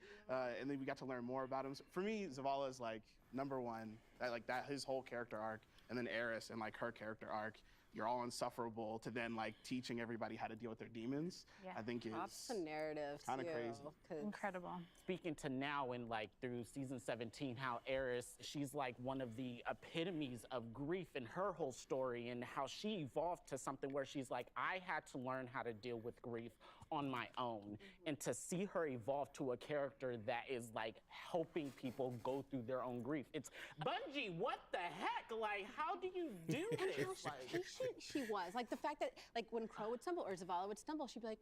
And then we got to learn more about him. So for me, Zavala is like number one, that his whole character arc, and then Eris and like her character arc, you're all insufferable, to then like teaching everybody how to deal with their demons. Yeah. I think That's the narrative kind of crazy. Incredible. Speaking to now and like through season 17, how Eris, she's like one of the epitomes of grief in her whole story, and how she evolved to something where she's like, I had to learn how to deal with grief on my own. And to see her evolve to a character that is like helping people go through their own grief. It's Bungie, what the heck? Like, how do you do this? And how patient she was. Like the fact that like when Crow would stumble or Zavala would stumble, she'd be like,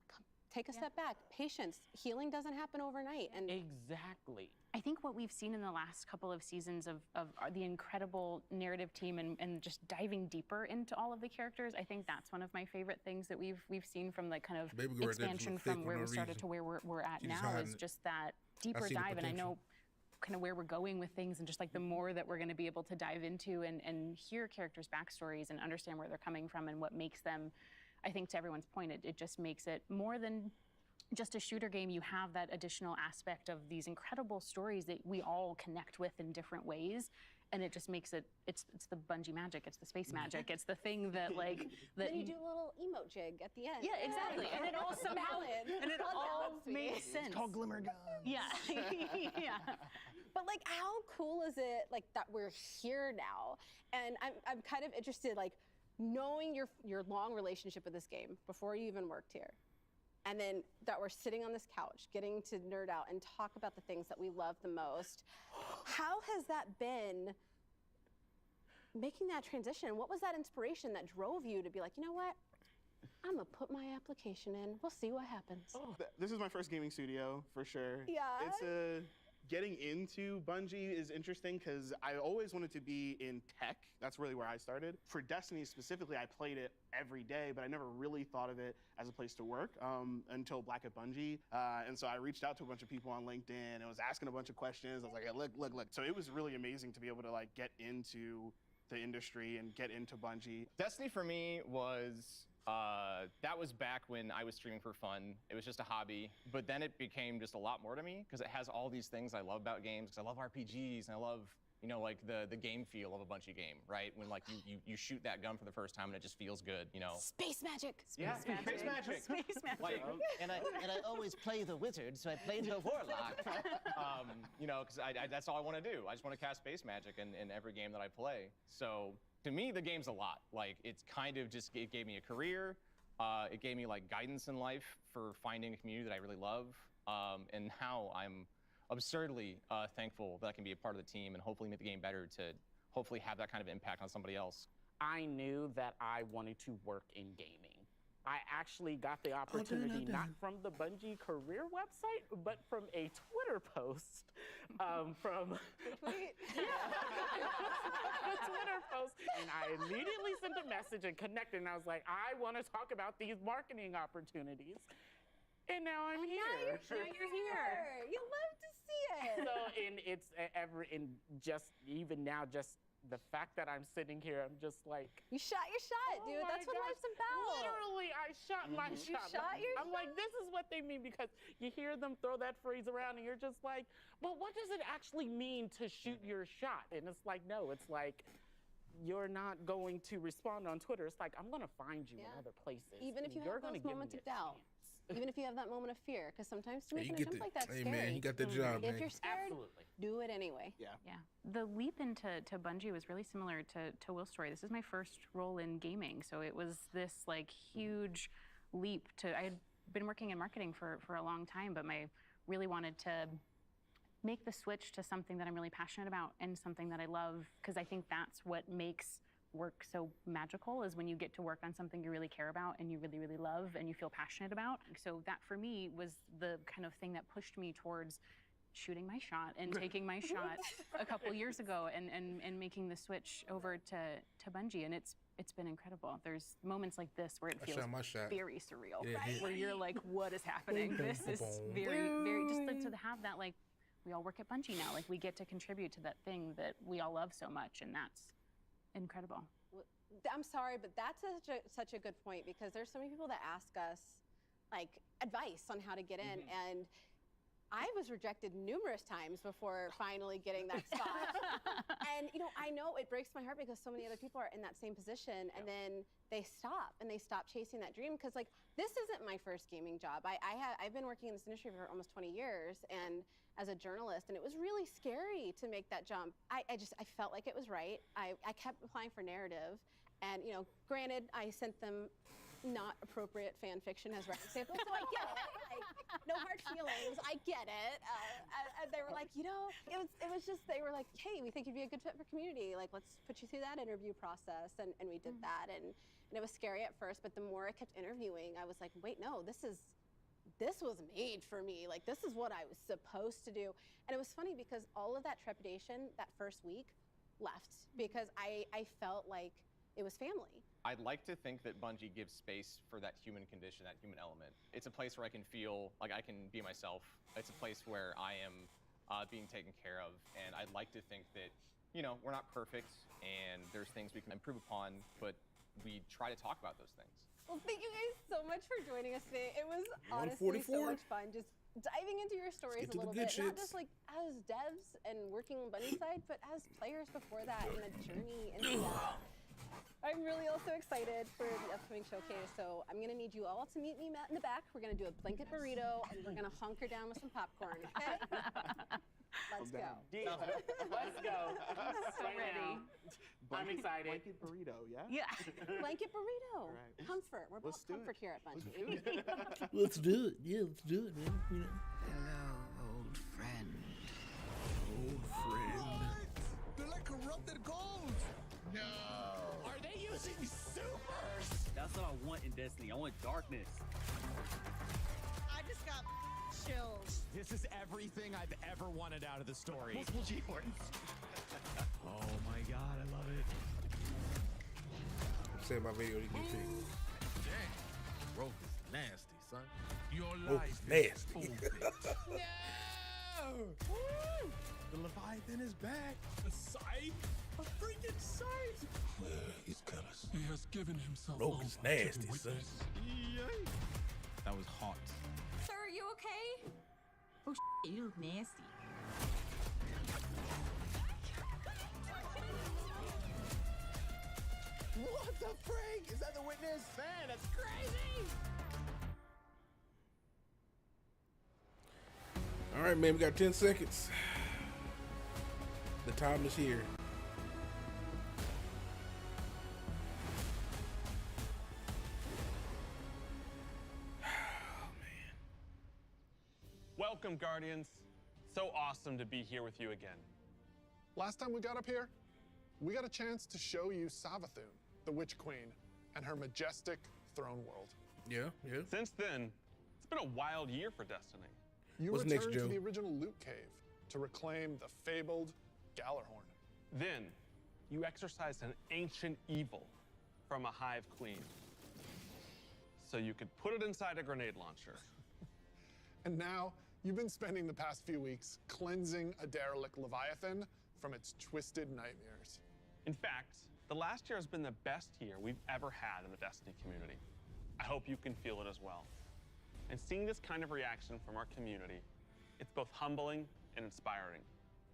come, take a step back. Patience. Healing doesn't happen overnight. And exactly. I think what we've seen in the last couple of seasons of the incredible narrative team and just diving deeper into all of the characters, I think that's one of my favorite things that we've seen from the kind of expansion from where we started to where we're at now, is just that deeper dive. And I know kind of where we're going with things, and just like the more that we're going to be able to dive into and hear characters' backstories and understand where they're coming from and what makes them, I think to everyone's point, it just makes it more than just a shooter game. You have that additional aspect of these incredible stories that we all connect with in different ways, and it just makes it, it's the Bungie magic, it's the space magic, it's the thing that like that. Then you do a little emote jig at the end. Yeah, exactly, and it all somehow makes sense. It's called Glimmer Gun. Yeah, yeah. But like, how cool is it like that we're here now? And I'm kind of interested, like knowing your long relationship with this game before you even worked here. And then that we're sitting on this couch, getting to nerd out and talk about the things that we love the most. How has that been, making that transition? What was that inspiration that drove you to be like, you know what? I'm gonna put my application in. We'll see what happens. This is my first gaming studio, for sure. Yeah. It's getting into Bungie is interesting because I always wanted to be in tech. That's really where I started. For Destiny specifically, I played it every day, but I never really thought of it as a place to work until Black at Bungie. And so I reached out to a bunch of people on LinkedIn and was asking a bunch of questions. I was like, hey, look. So it was really amazing to be able to like get into the industry and get into Bungie. Destiny for me was That was back when I was streaming for fun. It was just a hobby, but then it became just a lot more to me because it has all these things I love about games. Because I love RPGs and I love, you know, like the game feel of a Bungie game, right? When like you shoot that gun for the first time and it just feels good, you know. Space magic. Space magic. Space magic. Like, and I always play the wizard, so I played the warlock. You know, because that's all I want to do. I just want to cast space magic in every game that I play. So to me, the game's a lot. Like, it's kind of just, it gave me a career. It gave me like guidance in life for finding a community that I really love. And now I'm absurdly thankful that I can be a part of the team and hopefully make the game better to hopefully have that kind of impact on somebody else. I knew that I wanted to work in gaming. I actually got the opportunity not from the Bungie career website, but from a Twitter post from a Twitter post. And I immediately sent a message and connected, and I was like, I want to talk about these marketing opportunities. And now I'm here. Now you're here. You love to see it. So, and it's even now, just the fact that I'm sitting here, I'm just like, you shot your shot, dude. That's what life's about. Literally, I shot my shot. I'm like, this is what they mean, because you hear them throw that phrase around and you're just like, but what does it actually mean to shoot your shot? And it's like, no, it's like, you're not going to respond on Twitter. It's like, I'm going to find you in other places. Even if you have those moments of doubt. Even if you have that moment of fear, because sometimes to make a jump like that's scary. Hey man, he got that job, man. If you're scared, do it anyway. Yeah. The leap into Bungie was really similar to Will's story. This is my first role in gaming, so it was this like huge leap I had been working in marketing for a long time, but I really wanted to make the switch to something that I'm really passionate about and something that I love, because I think that's what makes work so magical, is when you get to work on something you really care about and you really, really love and you feel passionate about. So that for me was the kind of thing that pushed me towards shooting my shot and taking my shot a couple years ago and making the switch over to Bungie. And it's been incredible. There's moments like this where it feels very surreal, where you're like, what is happening? This is very, very, just like to have that, like, we all work at Bungie now. Like, we get to contribute to that thing that we all love so much, and that's incredible. I'm sorry, but that's such a good point, because there's so many people that ask us like advice on how to get in, and I was rejected numerous times before finally getting that spot. And you know, I know it breaks my heart because so many other people are in that same position, and then they stop chasing that dream, because like, this isn't my first gaming job. I've been working in this industry for almost 20 years and as a journalist, and it was really scary to make that jump. I felt like it was right. I kept applying for narrative, and you know, granted, I sent them not appropriate fan fiction as reference samples, so I get it. Like, no hard feelings. I get it. They were like, you know, it was just, they were like, hey, we think you'd be a good fit for community. Like, let's put you through that interview process, and we did that, and it was scary at first, but the more I kept interviewing, I was like, wait, no, this was made for me. Like, this is what I was supposed to do. And it was funny because all of that trepidation that first week left, because I felt like it was family. I'd like to think that Bungie gives space for that human condition, that human element. It's a place where I can feel like I can be myself. It's a place where I am being taken care of. And I'd like to think that, you know, we're not perfect and there's things we can improve upon, but we try to talk about those things. Well, thank you guys so much for joining us today. It was honestly so much fun just diving into your stories a little bit. Not just like as devs and working on Bungie side, but as players before that and the journey into that. I'm really also excited for the upcoming showcase, so I'm gonna need you all to meet me in the back. We're gonna do a blanket burrito, and we're gonna hunker down with some popcorn, okay? Let's go. Let's go. So ready. I'm excited. Blanket burrito, yeah? Yeah. Blanket burrito. Right. Comfort. We're about comfort here at Bungie. Let's do it. Yeah, let's do it, man. You know. Hello, old friend. Old friend. They're like corrupted gold. No. Are they using supers? That's what I want in Destiny. I want darkness. I just got chills. This is everything I've ever wanted out of the story. Multiple G-Horns. Oh my god, I love it. I'm saying my video to get fixed. Dang. Rope is nasty, son. Your Rope life is is nasty. full. No! Woo! The Leviathan is back. A scythe? A freaking scythe! He's got a He has given himself Rogue is nasty, son. That was hot. Sir, are you okay? Oh, you look nasty. What the frig? Is that the witness? Man, that's crazy! All right, man, we got 10 seconds. The time is here. Welcome, Guardians. So awesome to be here with you again. Last time we got up here, we got a chance to show you Savathun, the Witch Queen, and her majestic throne world. Yeah. Since then, it's been a wild year for Destiny. You What's returned next, Joe? to the original loot cave to reclaim the fabled Gallarhorn. Then, you exorcised an ancient evil from a hive queen, so you could put it inside a grenade launcher. And now, you've been spending the past few weeks cleansing a derelict Leviathan from its twisted nightmares. In fact, the last year has been the best year we've ever had in the Destiny community. I hope you can feel it as well. And seeing this kind of reaction from our community, it's both humbling and inspiring.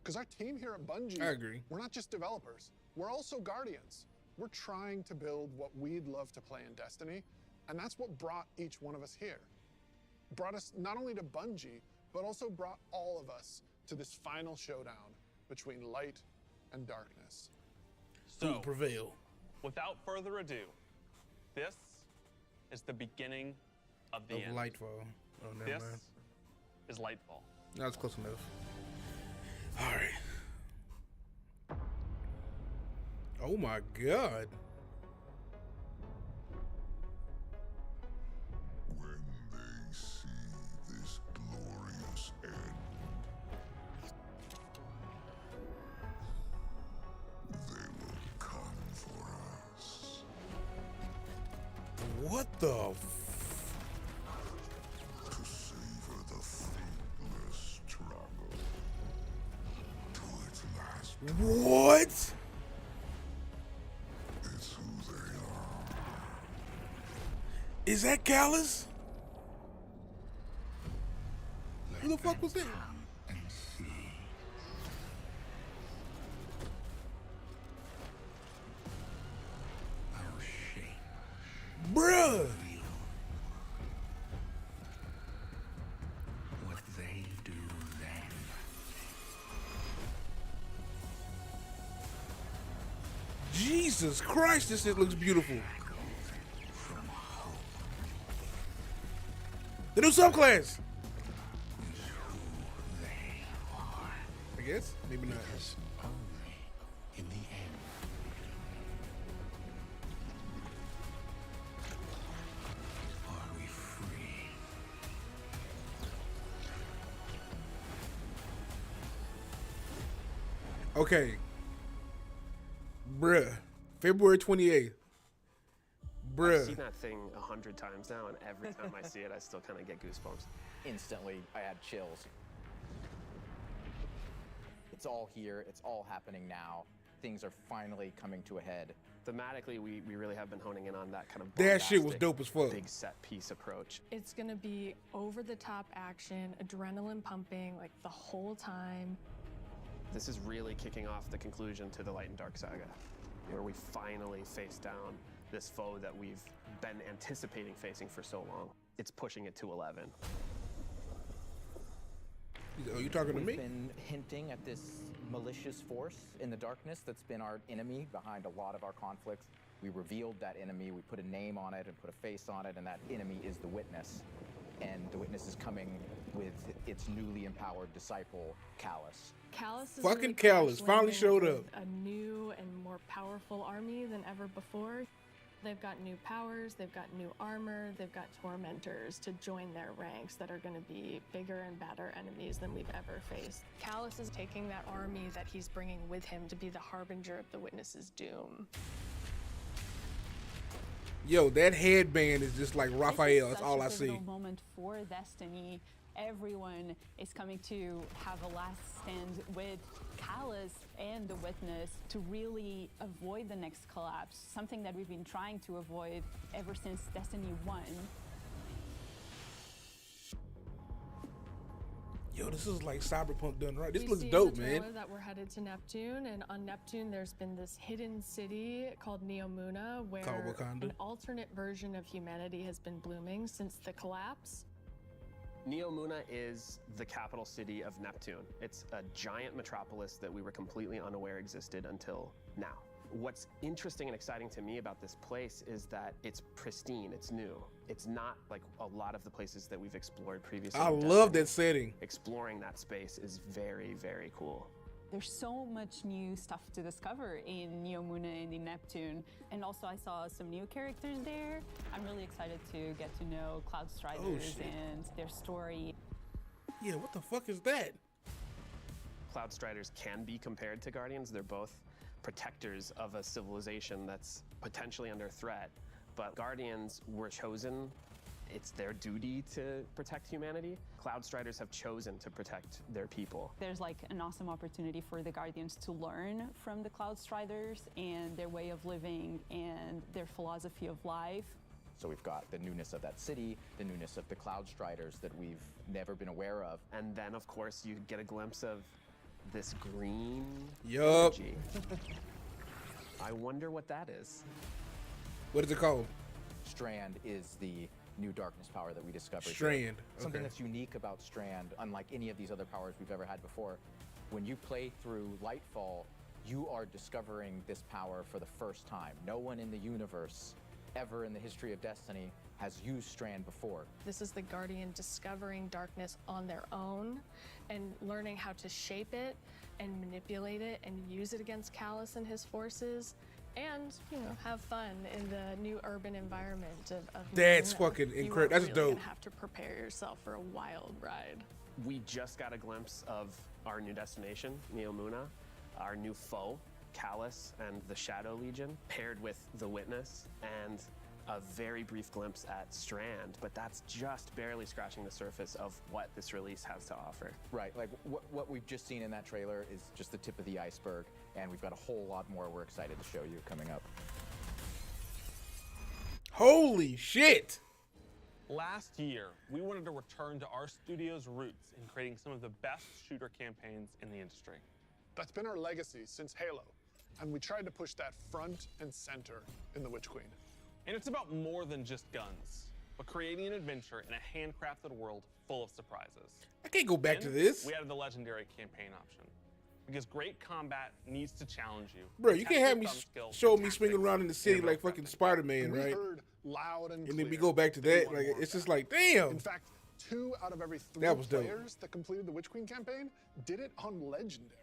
Because our team here at Bungie, I agree. We're not just developers, we're also guardians. We're trying to build what we'd love to play in Destiny, and that's what brought each one of us here. Brought us not only to Bungie, but also brought all of us to this final showdown between light and darkness. Who will prevail? Without further ado, this is the beginning of the end. Lightfall. Oh, never This mind. is Lightfall. No, it's close enough. All right. Oh my God. When they see this glorious end, they will come for us. What the? To savor the fruitless struggle to its last. What? It's who they are. Is that Callus? Who the fuck was that? And see. Our shame. Bruh. What they do then. Jesus Christ, this shit looks beautiful. The new subclass. I guess, maybe not. Because only in the end are we free. Okay. Bruh. February 28th. Bruh. I've seen that thing 100 times now, and every time I see it, I still kind of get goosebumps. Instantly, I had chills. It's all here. It's all happening now. Things are finally coming to a head. Thematically, we really have been honing in on that kind of That shit was bombastic, dope as fuck. big set piece approach. It's gonna be over-the-top action, adrenaline pumping, like the whole time. This is really kicking off the conclusion to the Light and Dark saga, where we finally face down this foe that we've been anticipating facing for so long. It's pushing it to 11. Oh, you talking to me? We've been hinting at this malicious force in the darkness that's been our enemy behind a lot of our conflicts. We revealed that enemy, we put a name on it and put a face on it, and that enemy is the Witness. And the Witness is coming with its newly empowered disciple, Callus. Callus is Fucking really Callus crash finally landing showed with up. A new and more powerful army than ever before. They've got new powers, they've got new armor, they've got tormentors to join their ranks that are going to be bigger and badder enemies than we've ever faced. Callus is taking that army that he's bringing with him to be the harbinger of the Witness's doom. Yo, that headband is just like Raphael. That's all I It's such a see. pivotal moment for Destiny. Everyone is coming to have a last stand with Callus and the Witness to really avoid the next collapse, something that we've been trying to avoid ever since Destiny 1. Yo, this is like Cyberpunk done right. This We looks see dope, in the man. trailer that we're headed to Neptune, and on Neptune there's been this hidden city called Neomuna where Called Wakanda. an alternate version of humanity has been blooming since the collapse. Neomuna is the capital city of Neptune. It's a giant metropolis that we were completely unaware existed until now. What's interesting and exciting to me about this place is that it's pristine, it's new. It's not like a lot of the places that we've explored previously. I in love Destiny. that setting. Exploring that space is very, very cool. There's so much new stuff to discover in Neomuna and in Neptune. And also I saw some new characters there. I'm really excited to get to know Cloud Striders and their story. Yeah, what the fuck is that? Cloud Striders can be compared to Guardians. They're both protectors of a civilization that's potentially under threat. But Guardians were chosen. It's their duty to protect humanity. Cloud Striders have chosen to protect their people. There's like an awesome opportunity for the Guardians to learn from the Cloud Striders and their way of living and their philosophy of life. So we've got the newness of that city, the newness of the Cloud Striders that we've never been aware of. And then, of course, you get a glimpse of this green Yup. energy. I wonder what that is. What is it called? Strand is the new darkness power that we discovered. here. Strand, Something okay. that's unique about Strand, unlike any of these other powers we've ever had before. When you play through Lightfall, you are discovering this power for the first time. No one in the universe ever in the history of Destiny has used Strand before. This is the Guardian discovering darkness on their own and learning how to shape it and manipulate it and use it against Callus and his forces and, you know, have fun in the new urban environment of That's Neomuna. fucking You incredible. are That's really dope. gonna have to prepare yourself for a wild ride. We just got a glimpse of our new destination, Neomuna, our new foe, Callus and the Shadow Legion, paired with the Witness, and a very brief glimpse at Strand, but that's just barely scratching the surface of what this release has to offer. Right, like what we've just seen in that trailer is just the tip of the iceberg, and we've got a whole lot more we're excited to show you coming up. Holy shit! Last year, we wanted to return to our studio's roots in creating some of the best shooter campaigns in the industry. That's been our legacy since Halo, and we tried to push that front and center in The Witch Queen. And it's about more than just guns, but creating an adventure in a handcrafted world full of surprises. I can't go back to Then this. We added the legendary campaign option. Because great combat needs to challenge you. Bro, you Test can't have your me thumb skills show and me swinging tactics around in the city in like real fucking Spider-Man, We right? heard loud and And then we clear go back to they that. want Like more it's just of that. like, damn. In fact, 2 out of every 3 That was dope. players that completed the Witch Queen campaign did it on Legendary.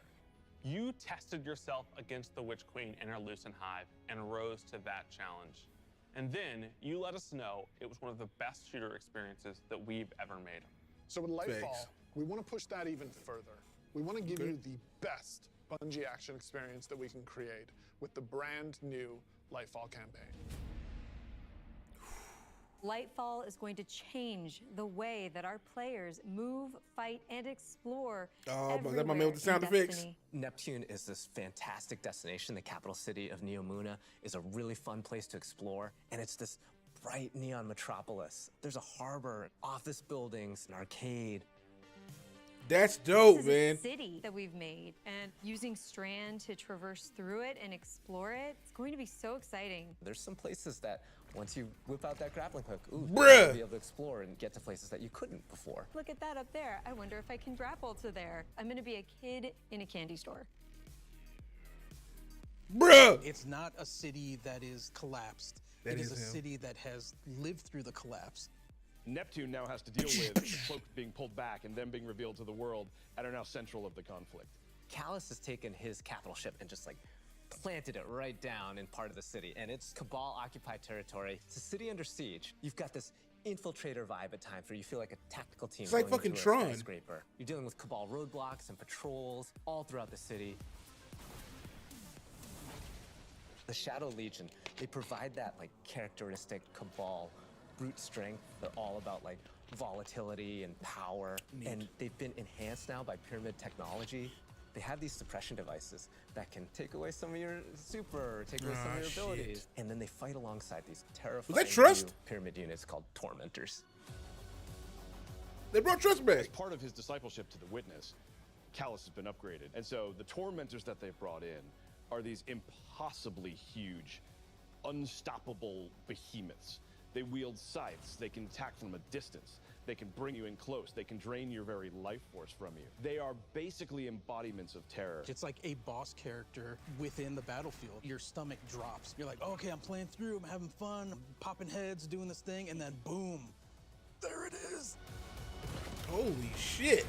You tested yourself against the Witch Queen in her Lucent Hive and rose to that challenge. And then you let us know it was one of the best shooter experiences that we've ever made. So with Lightfall, Thanks. we want to push that even further. We want to give you the best Bungie action experience that we can create with the brand new Lightfall campaign. Lightfall is going to change the way that our players move, fight, and explore. Oh, is that my man with the sound effects? Neptune is this fantastic destination. The capital city of Neomuna is a really fun place to explore, and it's this bright neon metropolis. There's a harbor, office buildings, an arcade. That's dope, This is man. a city that we've made, and using Strand to traverse through it and explore it, it's going to be so exciting. There's some places that once you whip out that grappling hook, ooh, Bruh. you'll be able to explore and get to places that you couldn't before. Look at that up there. I wonder if I can grapple to there. I'm going to be a kid in a candy store. Bruh! It's not a city that is collapsed. That It is is a him. city that has lived through the collapse. Neptune now has to deal with cloaks being pulled back and them being revealed to the world and are now central of the conflict. Callus has taken his capital ship and just like planted it right down in part of the city, and it's Cabal-occupied territory. It's a city under siege. You've got this infiltrator vibe at times where you feel like a tactical team. It's like going fucking into a Tron. skyscraper. You're dealing with Cabal roadblocks and patrols all throughout the city. The Shadow Legion, they provide that like characteristic Cabal brute strength. They're all about like volatility and power. Neat. And they've been enhanced now by pyramid technology. They have these suppression devices that can take away some of your super, take away some of your abilities. And then they fight alongside these terrifying new pyramid units called Tormentors. They brought Trust back. As part of his discipleship to the Witness, Callus has been upgraded. And so the Tormentors that they've brought in are these impossibly huge, unstoppable behemoths. They wield scythes. They can attack from a distance. They can bring you in close. They can drain your very life force from you. They are basically embodiments of terror. It's like a boss character within the battlefield. Your stomach drops. You're like, okay, I'm playing through, I'm having fun, I'm popping heads, doing this thing, and then boom, there it is. Holy shit.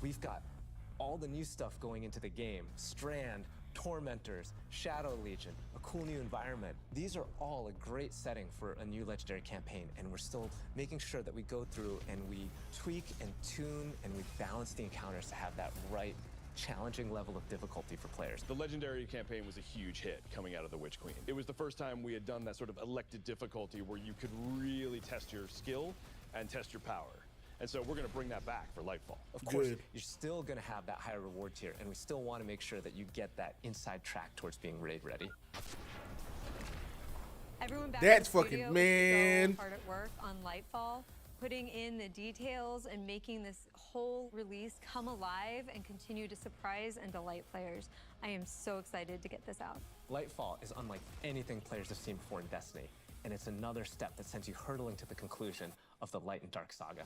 We've got all the new stuff going into the game. Strand, Tormentors, Shadow Legion, a cool new environment. These are all a great setting for a new Legendary campaign, and we're still making sure that we go through and we tweak and tune and we balance the encounters to have that right challenging level of difficulty for players. The Legendary campaign was a huge hit coming out of the Witch Queen. It was the first time we had done that sort of elected difficulty where you could really test your skill and test your power. And so we're going to bring that back for Lightfall. Of course, you're still going to have that higher reward tier, and we still want to make sure that you get that inside track towards being raid ready. Everyone back That's in the fucking studio man. is so hard at work on Lightfall, putting in the details and making this whole release come alive and continue to surprise and delight players. I am so excited to get this out. Lightfall is unlike anything players have seen before in Destiny, and it's another step that sends you hurtling to the conclusion of the Light and Dark saga.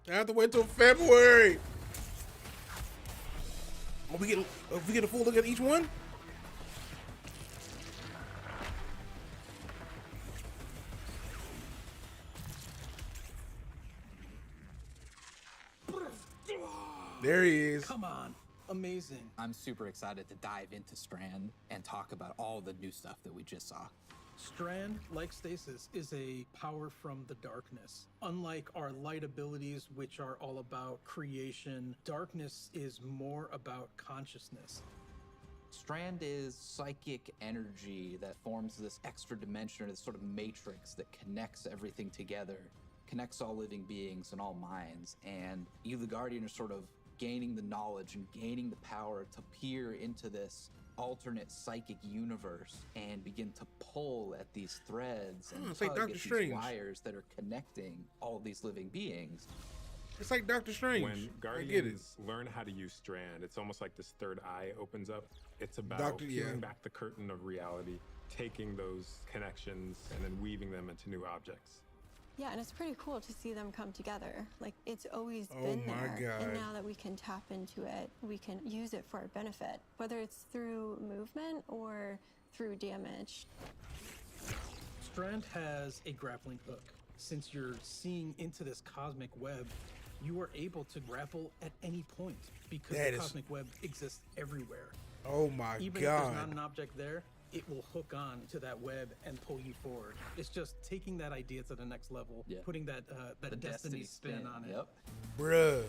I have to wait till February. Oh, we get a full look at each one? There he is. Come on. Amazing. I'm super excited to dive into Strand and talk about all the new stuff that we just saw. Strand, like Stasis, is a power from the darkness. Unlike our light abilities, which are all about creation, darkness is more about consciousness. Strand is psychic energy that forms this extra dimension, or this sort of matrix that connects everything together, connects all living beings and all minds. And you, the Guardian, are sort of gaining the knowledge and gaining the power to peer into this alternate psychic universe and begin to pull at these threads and it's like tug Doctor at Strange. these wires that are connecting all of these living beings. It's like Doctor Strange. When Guardians learn how to use Strand, it's almost like this third eye opens up. It's about peeling back the curtain of reality, taking those connections and then weaving them into new objects. Yeah, and it's pretty cool to see them come together. Like, it's always Oh been my there. God. And now that we can tap into it, we can use it for our benefit, whether it's through movement or through damage. Strand has a grappling hook. Since you're seeing into this cosmic web, you are able to grapple at any point because the cosmic web exists everywhere. Oh my Even God. if there's not an object there, it will hook on to that web and pull you forward. It's just taking that idea to the next level, putting that The destiny spin on it. Yep. Bruh.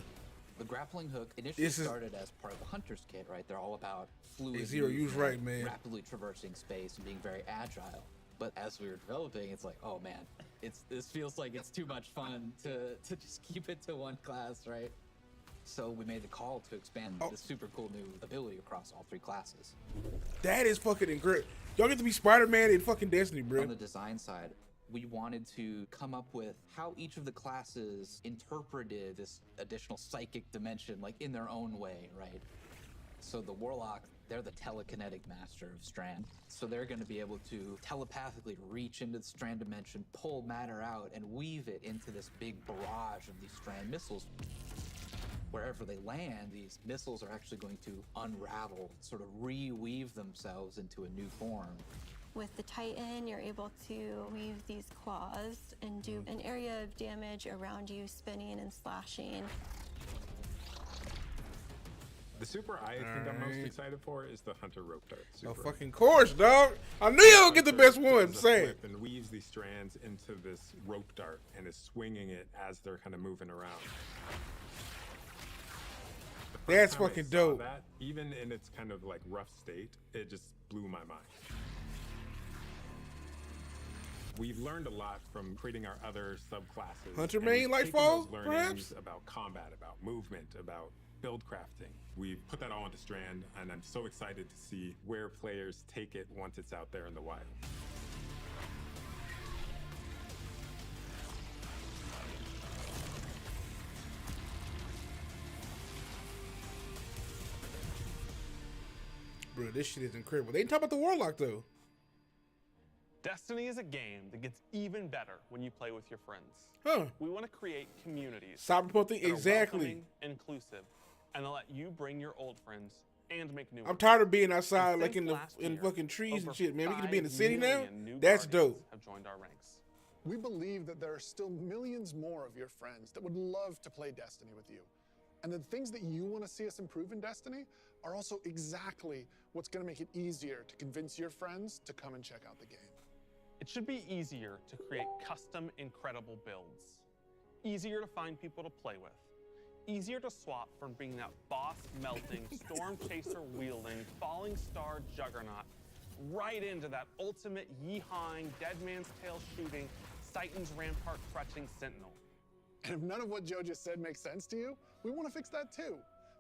The grappling hook initially started as part of the Hunter's Kit, right? They're all about fluid Hey, Zero, you was movement, right, man. rapidly traversing space and being very agile. But as we were developing, it's like, oh man, this feels like it's too much fun to just keep it to one class, right? So we made the call to expand this super cool new ability across all three classes. That is fucking incredible. Y'all get to be Spider-Man in fucking Destiny, bro. On the design side, we wanted to come up with how each of the classes interpreted this additional psychic dimension, like in their own way, right? So the Warlock, they're the telekinetic master of Strand. So they're going to be able to telepathically reach into the Strand dimension, pull matter out, and weave it into this big barrage of these Strand missiles. Wherever they land, these missiles are actually going to unravel, sort of reweave themselves into a new form. With the Titan, you're able to weave these claws and do an area of damage around you, spinning and slashing. The super I think I'm most excited for is the Hunter Rope Dart. Of fucking course, dog. I knew you would get the best one. Does a Say it. flip and weaves these strands into this rope dart and is swinging it as they're kind of moving around. That's time I fucking saw dope. That, even in its kind of like rough state, it just blew my mind. We've learned a lot from creating our other subclasses. Hunter and main we've taken Lightfall, those perhaps? learnings about combat, about movement, about build crafting. We've put that all into Strand, and I'm so excited to see where players take it once it's out there in the wild. Bro, this shit is incredible. They didn't talk about the Warlock, though. Destiny is a game that gets even better when you play with your friends. Huh. We want to create communities. Cyberpunk thing, that are exactly. welcoming, inclusive, and they'll let you bring your old friends and make new ones. I'm tired of being outside, And like since in the last in year, fucking trees and over shit, man. We get to be in the 5 city now. million new That's Guardians dope. Have joined our ranks. We believe that there are still millions more of your friends that would love to play Destiny with you. And the things that you want to see us improve in Destiny are also exactly what's going to make it easier to convince your friends to come and check out the game. It should be easier to create custom, incredible builds. Easier to find people to play with. Easier to swap from being that boss-melting, storm chaser-wielding, falling star juggernaut right into that ultimate yeehawing, dead man's tail shooting, Titan's rampart crutching sentinel. And if none of what Joe just said makes sense to you, we want to fix that too.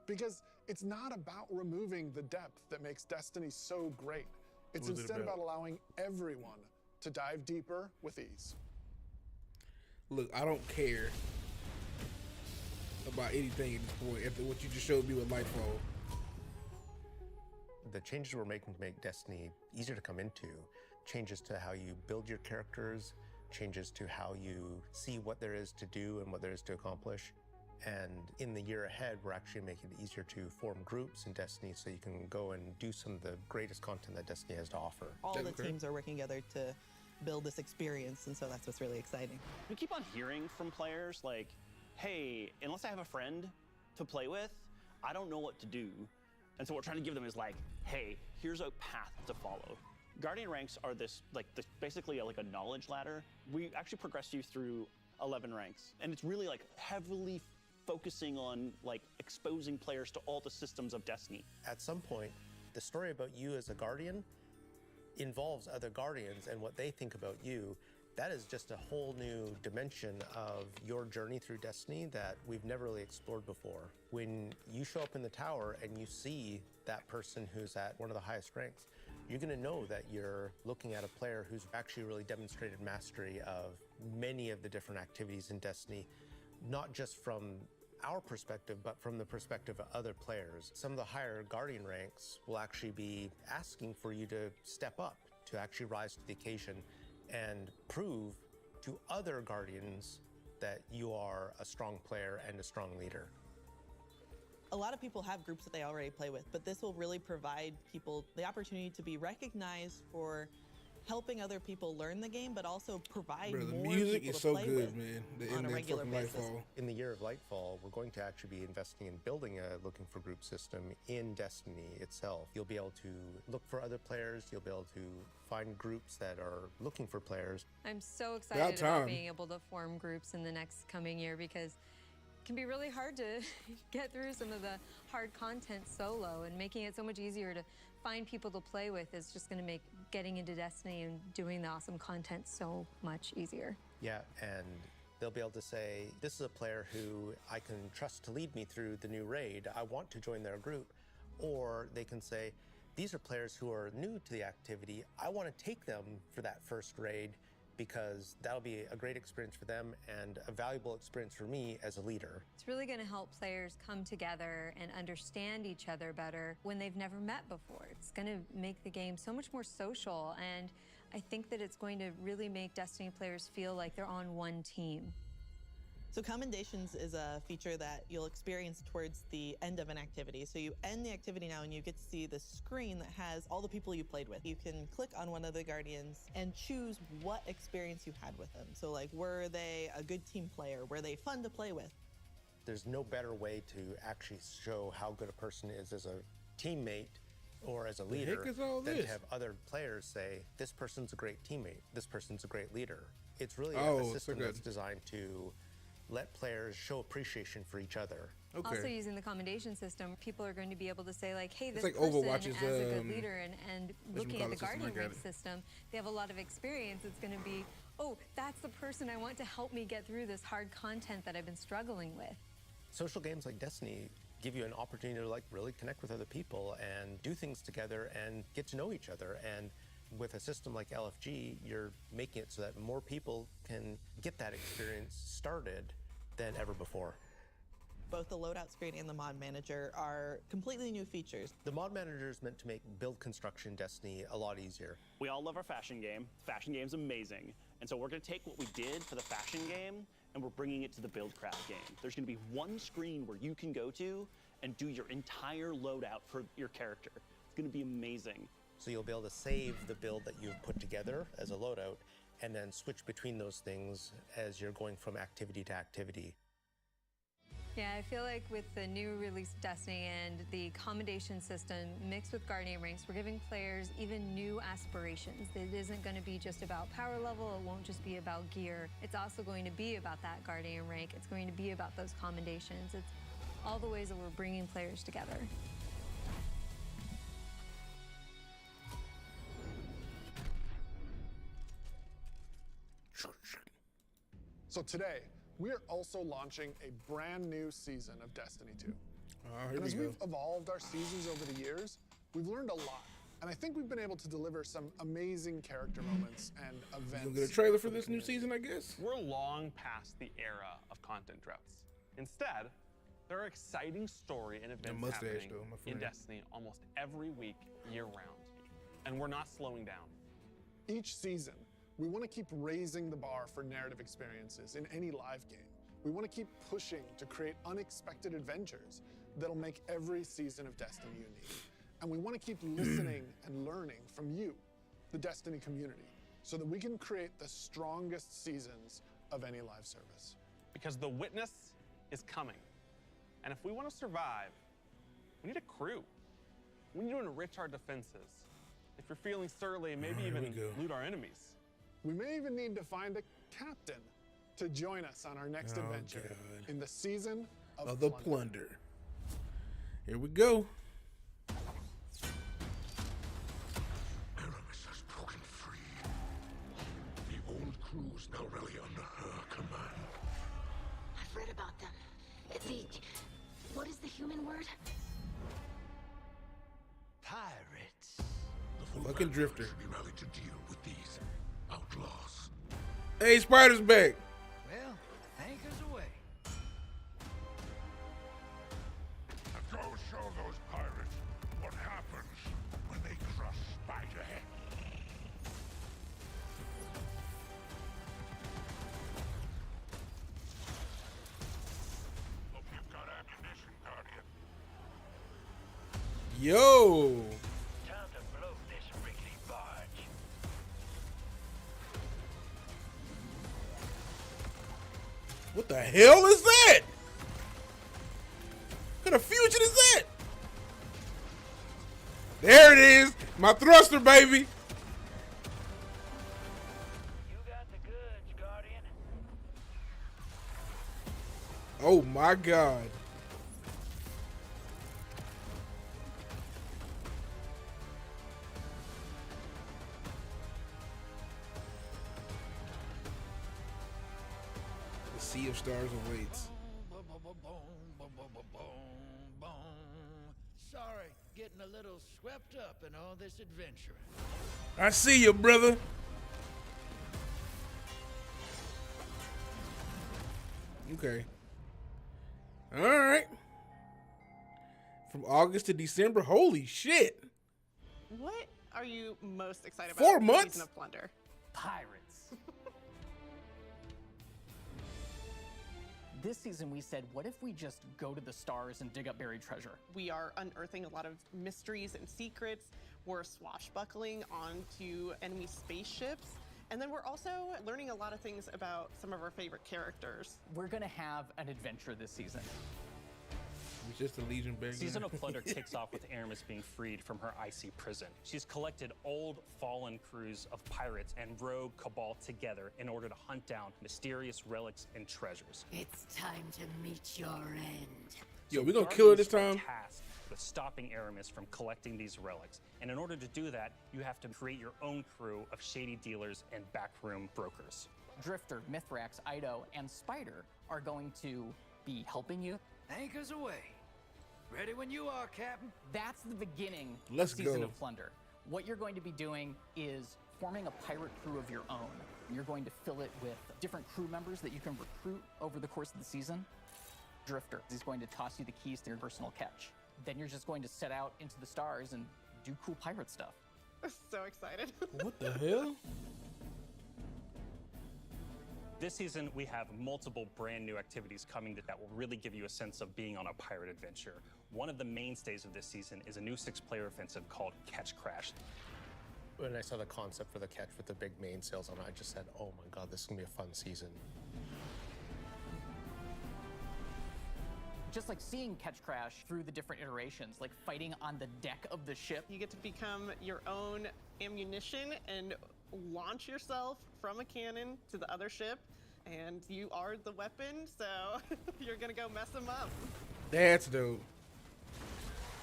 Because it's not about removing the depth that makes Destiny so great. It's What is it instead about? about allowing everyone to dive deeper with ease. Look, I don't care about anything at this point after what you just showed me with Lightfall. The changes we're making to make Destiny easier to come into, changes to how you build your characters, changes to how you see what there is to do and what there is to accomplish. And in the year ahead, we're actually making it easier to form groups in Destiny so you can go and do some of the greatest content that Destiny has to offer. All the teams are working together to build this experience, and so that's what's really exciting. We keep on hearing from players like, hey, unless I have a friend to play with, I don't know what to do. And so what we're trying to give them is like, hey, here's a path to follow. Guardian ranks are basically like a knowledge ladder. We actually progress you through 11 ranks, and it's really like heavily focusing on like exposing players to all the systems of Destiny. At some point, the story about you as a Guardian involves other Guardians and what they think about you. That is just a whole new dimension of your journey through Destiny that we've never really explored before. When you show up in the tower and you see that person who's at one of the highest ranks, you're going to know that you're looking at a player who's actually really demonstrated mastery of many of the different activities in Destiny, not just from our perspective, but from the perspective of other players. Some of the higher Guardian ranks will actually be asking for you to step up, to actually rise to the occasion and prove to other Guardians that you are a strong player and a strong leader. A lot of people have groups that they already play with, but this will really provide people the opportunity to be recognized for helping other people learn the game, but also provide Bro, the more music people is to so play good, with man. on a regular basis. Lightfall. In the year of Lightfall, we're going to actually be investing in building a looking for group system in Destiny itself. You'll be able to look for other players. You'll be able to find groups that are looking for players. I'm so excited about being able to form groups in the next coming year because it can be really hard to get through some of the hard content solo, and making it so much easier to find people to play with is just going to make getting into Destiny and doing the awesome content so much easier. Yeah, and they'll be able to say, this is a player who I can trust to lead me through the new raid. I want to join their group. Or they can say, these are players who are new to the activity. I want to take them for that first raid because that'll be a great experience for them and a valuable experience for me as a leader. It's really going to help players come together and understand each other better when they've never met before. It's going to make the game so much more social, and I think that it's going to really make Destiny players feel like they're on one team. So commendations is a feature that you'll experience towards the end of an activity. So you end the activity now and you get to see the screen that has all the people you played with. You can click on one of the Guardians and choose what experience you had with them. So like, were they a good team player? Were they fun to play with? There's no better way to actually show how good a person is as a teammate or as a leader than to have other players say, this person's a great teammate, this person's a great leader. It's really a system that's designed to let players show appreciation for each other. Also using the commendation system, people are going to be able to say like, hey, this like person Overwatch's, as a good leader, and looking at the Guardian rank system, they have a lot of experience. It's going to be oh, that's the person I want to help me get through this hard content that I've been struggling with. Social games like Destiny give you an opportunity to like really connect with other people and do things together and get to know each other. And with a system like LFG, you're making it so that more people can get that experience started than ever before. Both the loadout screen and the mod manager are completely new features. The mod manager is meant to make build construction Destiny a lot easier. We all love our fashion game. Fashion game's amazing. And so we're gonna take what we did for the fashion game and we're bringing it to the Buildcraft game. There's gonna be one screen where you can go to and do your entire loadout for your character. It's gonna be amazing. So you'll be able to save the build that you've put together as a loadout and then switch between those things as you're going from activity to activity. Yeah, I feel like with the new release of Destiny and the commendation system mixed with Guardian ranks, we're giving players even new aspirations. It isn't going to be just about power level, it won't just be about gear. It's also going to be about that Guardian rank. It's going to be about those commendations. It's all the ways that we're bringing players together. So today, we are also launching a brand new season of Destiny 2. And as we've evolved our seasons over the years, we've learned a lot. And I think we've been able to deliver some amazing character moments and events. You'll get a trailer for this new season, I guess? We're long past the era of content droughts. Instead, there are exciting story and events happening in Destiny almost every week, year-round. And we're not slowing down. Each season, we want to keep raising the bar for narrative experiences in any live game. We want to keep pushing to create unexpected adventures that'll make every season of Destiny unique. And we want to keep listening and learning from you, the Destiny community, so that we can create the strongest seasons of any live service. Because the witness is coming. And if we want to survive, we need a crew. We need to enrich our defenses. If you're feeling surly, maybe even loot our enemies. We may even need to find a captain to join us on our next adventure in the season of the plunder. Here we go. Aramis has broken free. The old crew's now really under her command. I've read about them. What is the human word? Pirates. The fucking drifter. Should be rallied to deal with these outlaws. Hey, Spider's back. Well, anchors away. Go show those pirates what happens when they crush Spiderhead. Hope you've got ammunition, Guardian. Yo. Time to blow this rickety barge. What the hell is that? What kind of fusion is that? There it is. My thruster, baby. You got the goods, Guardian. Oh my God. The Sea of Stars awaits. Sorry, getting a little swept up in all this adventuring. I see you, brother. Okay. All right. From August to December. Holy shit. What are you most excited about? 4 for the months? Season of Plunder? Pirates. This season we said, what if we just go to the stars and dig up buried treasure? We are unearthing a lot of mysteries and secrets. We're swashbuckling onto enemy spaceships. And then we're also learning a lot of things about some of our favorite characters. We're gonna have an adventure this season. It's just a Legion back Season then. of Plunder kicks off with Aramis being freed from her icy prison. She's collected old, fallen crews of pirates and rogue cabal together in order to hunt down mysterious relics and treasures. It's time to meet your end. Yo, we gonna kill her this time? with stopping Aramis from collecting these relics. And in order to do that, you have to create your own crew of shady dealers and backroom brokers. Drifter, Mithrax, Ido, and Spider are going to be helping you. Anchors away. Ready when you are, Captain. That's the beginning Let's of Season go. of Plunder. What you're going to be doing is forming a pirate crew of your own. You're going to fill it with different crew members that you can recruit over the course of the season. Drifter is going to toss you the keys to your personal catch. Then you're just going to set out into the stars and do cool pirate stuff. I'm so excited. What the hell? This season, we have multiple brand new activities coming that will really give you a sense of being on a pirate adventure. One of the mainstays of this season is a new 6-player offensive called Catch Crash. When I saw the concept for the catch with the big mainsails on it, I just said, oh my god, this is going to be a fun season. Just like seeing Catch Crash through the different iterations, like fighting on the deck of the ship. You get to become your own ammunition and launch yourself from a cannon to the other ship, and you are the weapon, so you're gonna go mess them up. That's dope.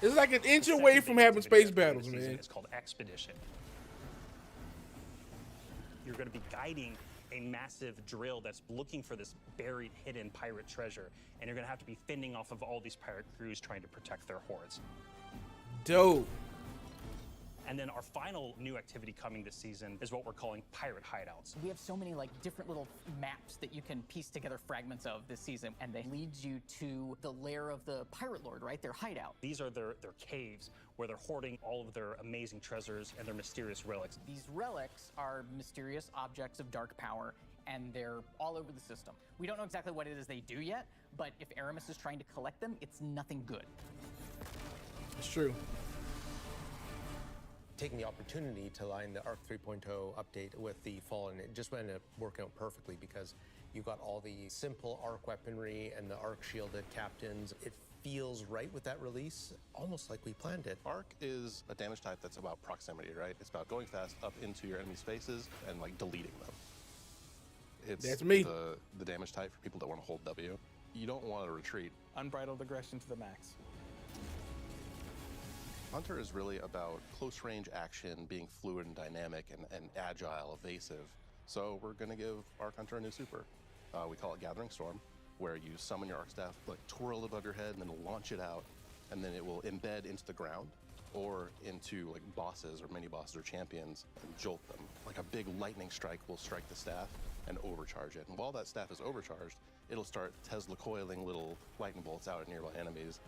It's like an inch away from having space battles, man. It's called Expedition. You're going to be guiding a massive drill that's looking for this buried, hidden pirate treasure, and you're going to have to be fending off of all these pirate crews trying to protect their hoards. Dope. And then our final new activity coming this season is what we're calling Pirate Hideouts. We have so many like different little maps that you can piece together fragments of this season, and they lead you to the lair of the Pirate Lord, right? Their hideout. These are their caves where they're hoarding all of their amazing treasures and their mysterious relics. These relics are mysterious objects of dark power, and they're all over the system. We don't know exactly what it is they do yet, but if Aramis is trying to collect them, it's nothing good. It's true. Taking the opportunity to line the Arc 3.0 update with the Fallen, it just ended up working out perfectly because you got all the simple Arc weaponry and the Arc shielded captains. It feels right with that release, almost like we planned it. Arc is a damage type that's about proximity, right? It's about going fast up into your enemy's faces and like deleting them. It's That's me. The damage type for people that want to hold W. You don't want to retreat. Unbridled aggression to the max. Hunter is really about close range action, being fluid and dynamic and agile, evasive. So we're going to give Arc Hunter a new super. We call it Gathering Storm, where you summon your Arc Staff, like twirl it above your head, and then launch it out, and then it will embed into the ground or into like bosses or mini bosses or champions and jolt them. Like a big lightning strike will strike the staff and overcharge it. And while that staff is overcharged, it'll start Tesla coiling little lightning bolts out at nearby enemies.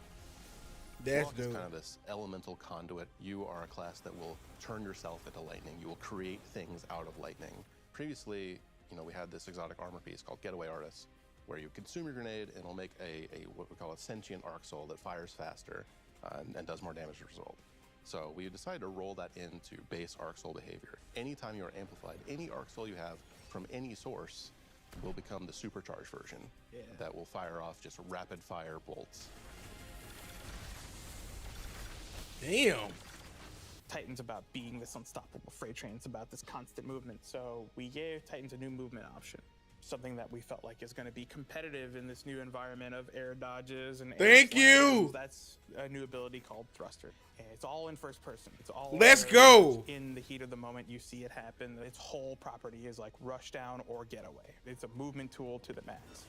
That's Warlock is dope. kind of this elemental conduit. You are a class that will turn yourself into lightning. You will create things out of lightning. Previously, we had this exotic armor piece called Getaway Artist, where you consume your grenade and it'll make a what we call a sentient arc soul that fires faster and does more damage as a result. So we decided to roll that into base arc soul behavior. Anytime you are amplified, any arc soul you have from any source will become the supercharged version that will fire off just rapid fire bolts. Damn. Titan's about being this unstoppable freight train. It's about this constant movement. So we gave Titans a new movement option, something that we felt like is going to be competitive in this new environment of air dodges and Thank you. That's a new ability called Thruster. And it's all in first person. It's all Let's go. In the heat of the moment, you see it happen. Its whole property is like rush down or get away. It's a movement tool to the max.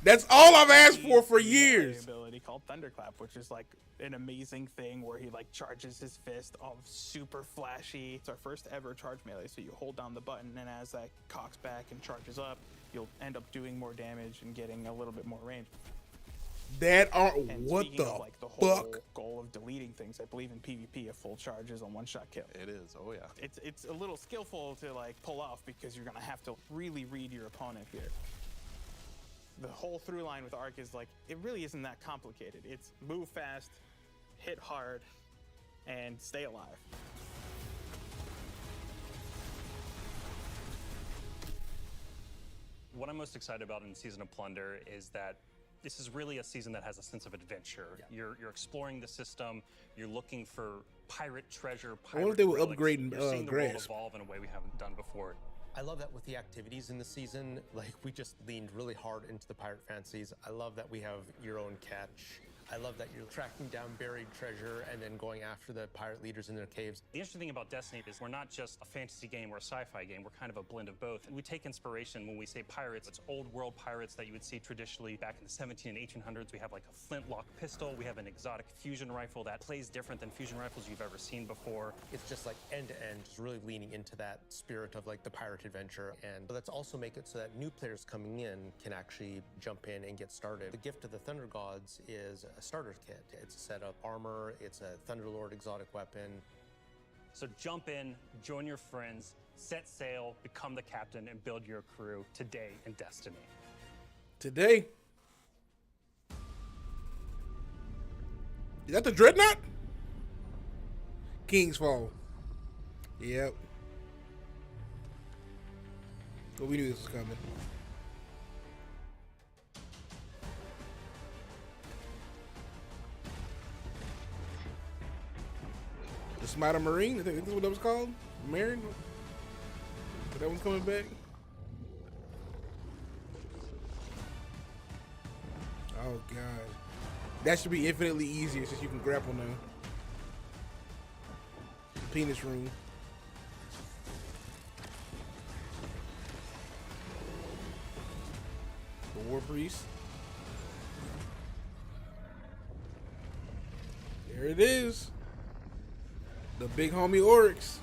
That's all I've asked for years. Ability called Thunderclap, which is like an amazing thing where he like charges his fist, all super flashy. It's our first ever charge melee, so you hold down the button, and as that cocks back and charges up, you'll end up doing more damage and getting a little bit more range. What the of, like, the whole goal of deleting things, I believe in PvP, a full charge is a one-shot kill. It is, oh yeah. It's a little skillful to like pull off because you're gonna have to really read your opponent here. The whole through line with Arc is like, it really isn't that complicated. It's move fast, hit hard, and stay alive. What I'm most excited about in Season of Plunder is that this is really a season that has a sense of adventure. Yeah. You're exploring the system, you're looking for pirate treasure, pirate I wonder if they will relics. upgrade You're seeing the world Grasp. evolve in a way we haven't done before. I love that with the activities in the season, like we just leaned really hard into the pirate fantasies. I love that we have your own catch. I love that you're tracking down buried treasure and then going after the pirate leaders in their caves. The interesting thing about Destiny is we're not just a fantasy game or a sci-fi game, we're kind of a blend of both. We take inspiration when we say pirates, it's old world pirates that you would see traditionally back in the 17 and 1800s. We have like a flintlock pistol, we have an exotic fusion rifle that plays different than fusion rifles you've ever seen before. It's just like end to end, just really leaning into that spirit of like the pirate adventure. And let's also make it so that new players coming in can actually jump in and get started. The gift of the Thunder Gods is a starter kit. It's a set of armor, it's a Thunderlord exotic weapon. So jump in, join your friends, set sail, become the captain, and build your crew today in Destiny. Today? Is that the Dreadnought? King's Fall. Yep. Well, we knew this was coming. The Smiter Marine? I think this is what that was called? Marine? That one's coming back? Oh, God. That should be infinitely easier since you can grapple now. The penis room. The War Priest. There it is. The big homie Oryx.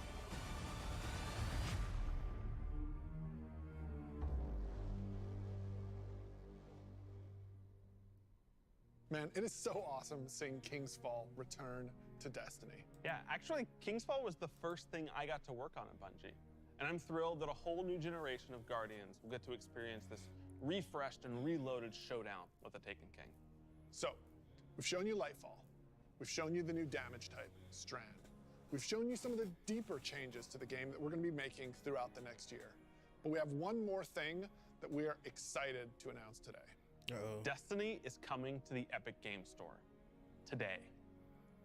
Man, it is so awesome seeing King's Fall return to Destiny. Yeah, actually, King's Fall was the first thing I got to work on at Bungie. And I'm thrilled that a whole new generation of Guardians will get to experience this refreshed and reloaded showdown with the Taken King. So, we've shown you Lightfall. We've shown you the new damage type, Strand. We've shown you some of the deeper changes to the game that we're going to be making throughout the next year. But we have one more thing that we are excited to announce today. Uh-oh. Destiny is coming to the Epic Game Store today.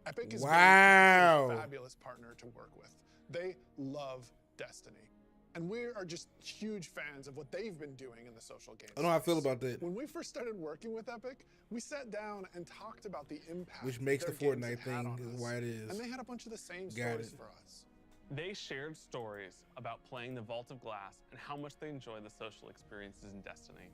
Epic is wow. a fabulous partner to work with. They love Destiny. And we are just huge fans of what they've been doing in the social game. I don't know how I feel about that. When we first started working with Epic, we sat down and talked about the impact Which makes the their games Fortnite had thing on is us. why it is. And they had a bunch of the same Got stories it. for us. They shared stories about playing the Vault of Glass and how much they enjoy the social experiences in Destiny.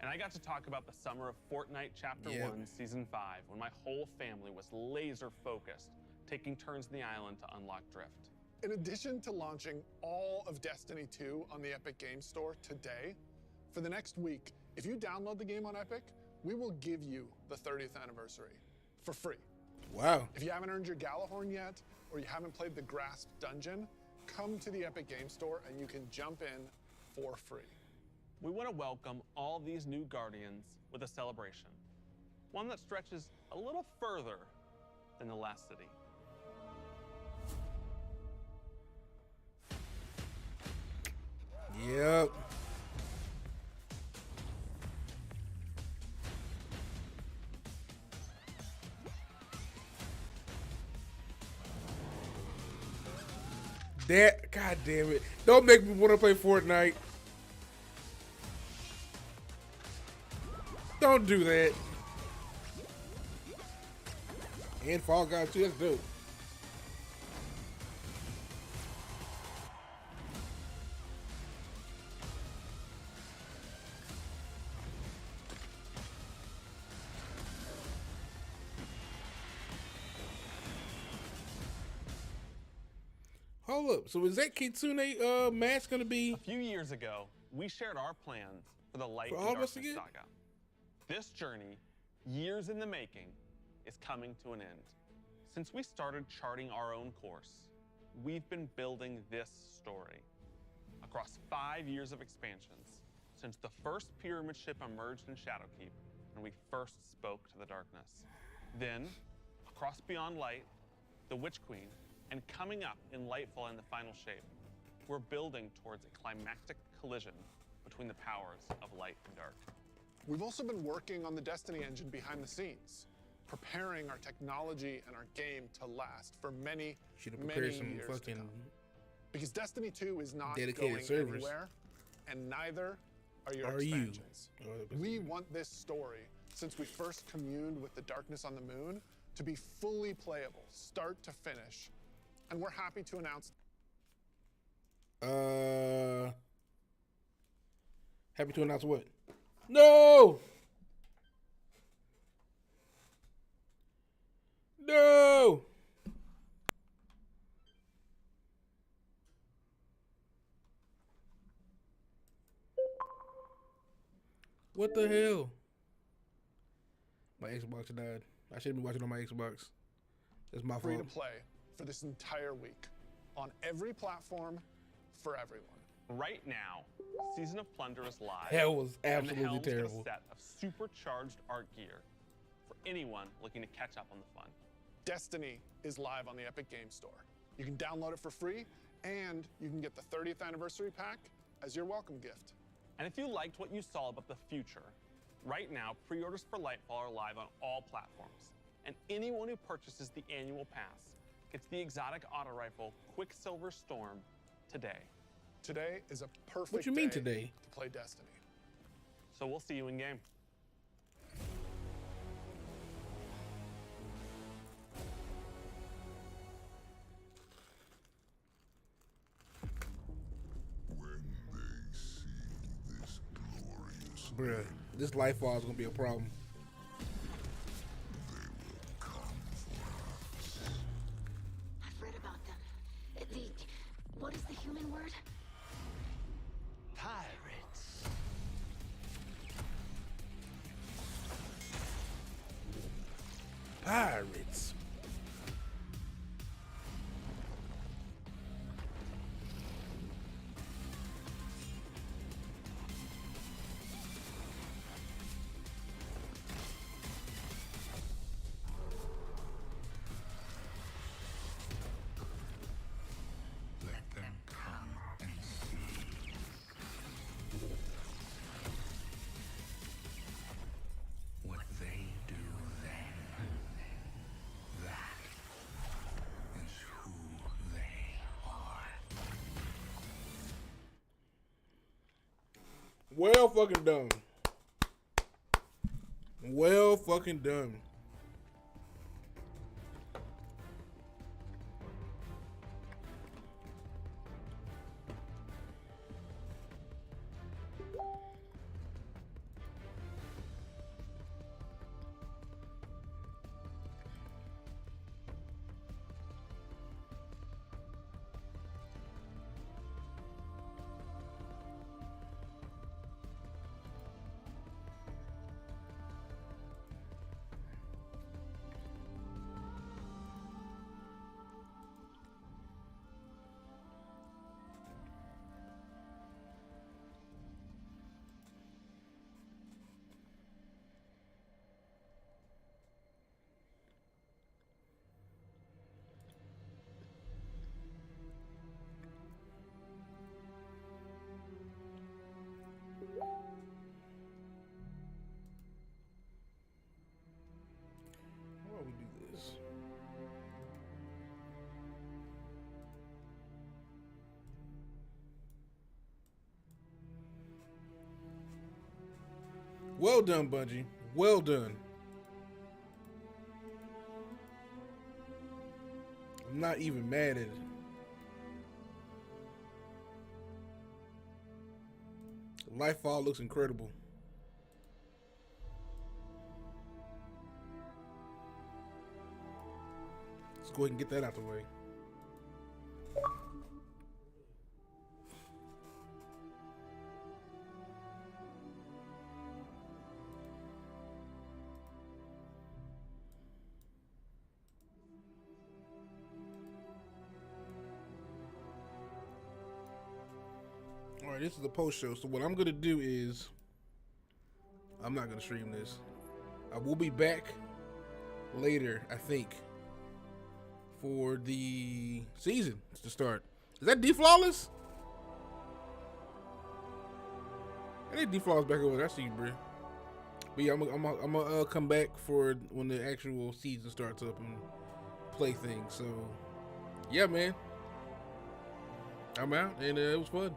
And I got to talk about the summer of Fortnite Chapter 1, Season 5, when my whole family was laser focused, taking turns in the island to unlock Drift. In addition to launching all of Destiny 2 on the Epic Game Store today, for the next week, if you download the game on Epic, we will give you the 30th anniversary for free. Wow. If you haven't earned your Galahorn yet, or you haven't played the Grasp Dungeon, come to the Epic Game Store and you can jump in for free. We want to welcome all these new Guardians with a celebration, one that stretches a little further than the last city. Yep. That, God damn it. Don't make me want to play Fortnite. Don't do that. And Fall Guys too, that's dope. Hold up. So is that Kitsune mask gonna be? A few years ago, we shared our plans for the Light For and all of us Darkness again? saga. This journey, years in the making, is coming to an end. Since we started charting our own course, we've been building this story. Across 5 years of expansions, since the first pyramid ship emerged in Shadowkeep and we first spoke to the darkness. Then, across Beyond Light, the Witch Queen, and coming up in Lightfall in the final shape, we're building towards a climactic collision between the powers of light and dark. We've also been working on the Destiny engine behind the scenes, preparing our technology and our game to last for many, Should have many prepared some years to fucking come. Because Destiny 2 is not dedicated going servers. anywhere, and neither are your Are you? expansions. We want this story since we first communed with the darkness on the moon to be fully playable, start to finish. And we're happy to announce. Happy to announce what? No! No! What the hell? My Xbox died. I shouldn't be watching on my Xbox. That's my Free to fault. play for this entire week on every platform for everyone. Right now, Season of Plunder is live. Hell was and the absolutely Helms get terrible. a set of supercharged art gear for anyone looking to catch up on the fun. Destiny is live on the Epic Games Store. You can download it for free, and you can get the 30th anniversary pack as your welcome gift. And if you liked what you saw about the future, right now, pre-orders for Lightfall are live on all platforms. And anyone who purchases the annual pass gets the exotic auto rifle Quicksilver Storm today. Today is a perfect What you mean day today? to play Destiny. So we'll see you in game. Bruh, this Lightfall is gonna be a problem. I've read about them. What is the human word? Pirates. Pirates. Let them come and see. What they do then, that is who they are. Well fucking done. Well fucking done. Why don't we do this? Well done, Bungie. Well done. I'm not even mad at it. Lightfall looks incredible. Let's go ahead and get that out the way. All right, this is the post show. So what I'm gonna do is, I'm not gonna stream this. I will be back later, I think, for the season to start. Is that D-Flawless? I think D-Flawless back over there. I see you, bro. But yeah, I'm gonna come back for when the actual season starts up and play things. So, yeah, man. I'm out, and it was fun.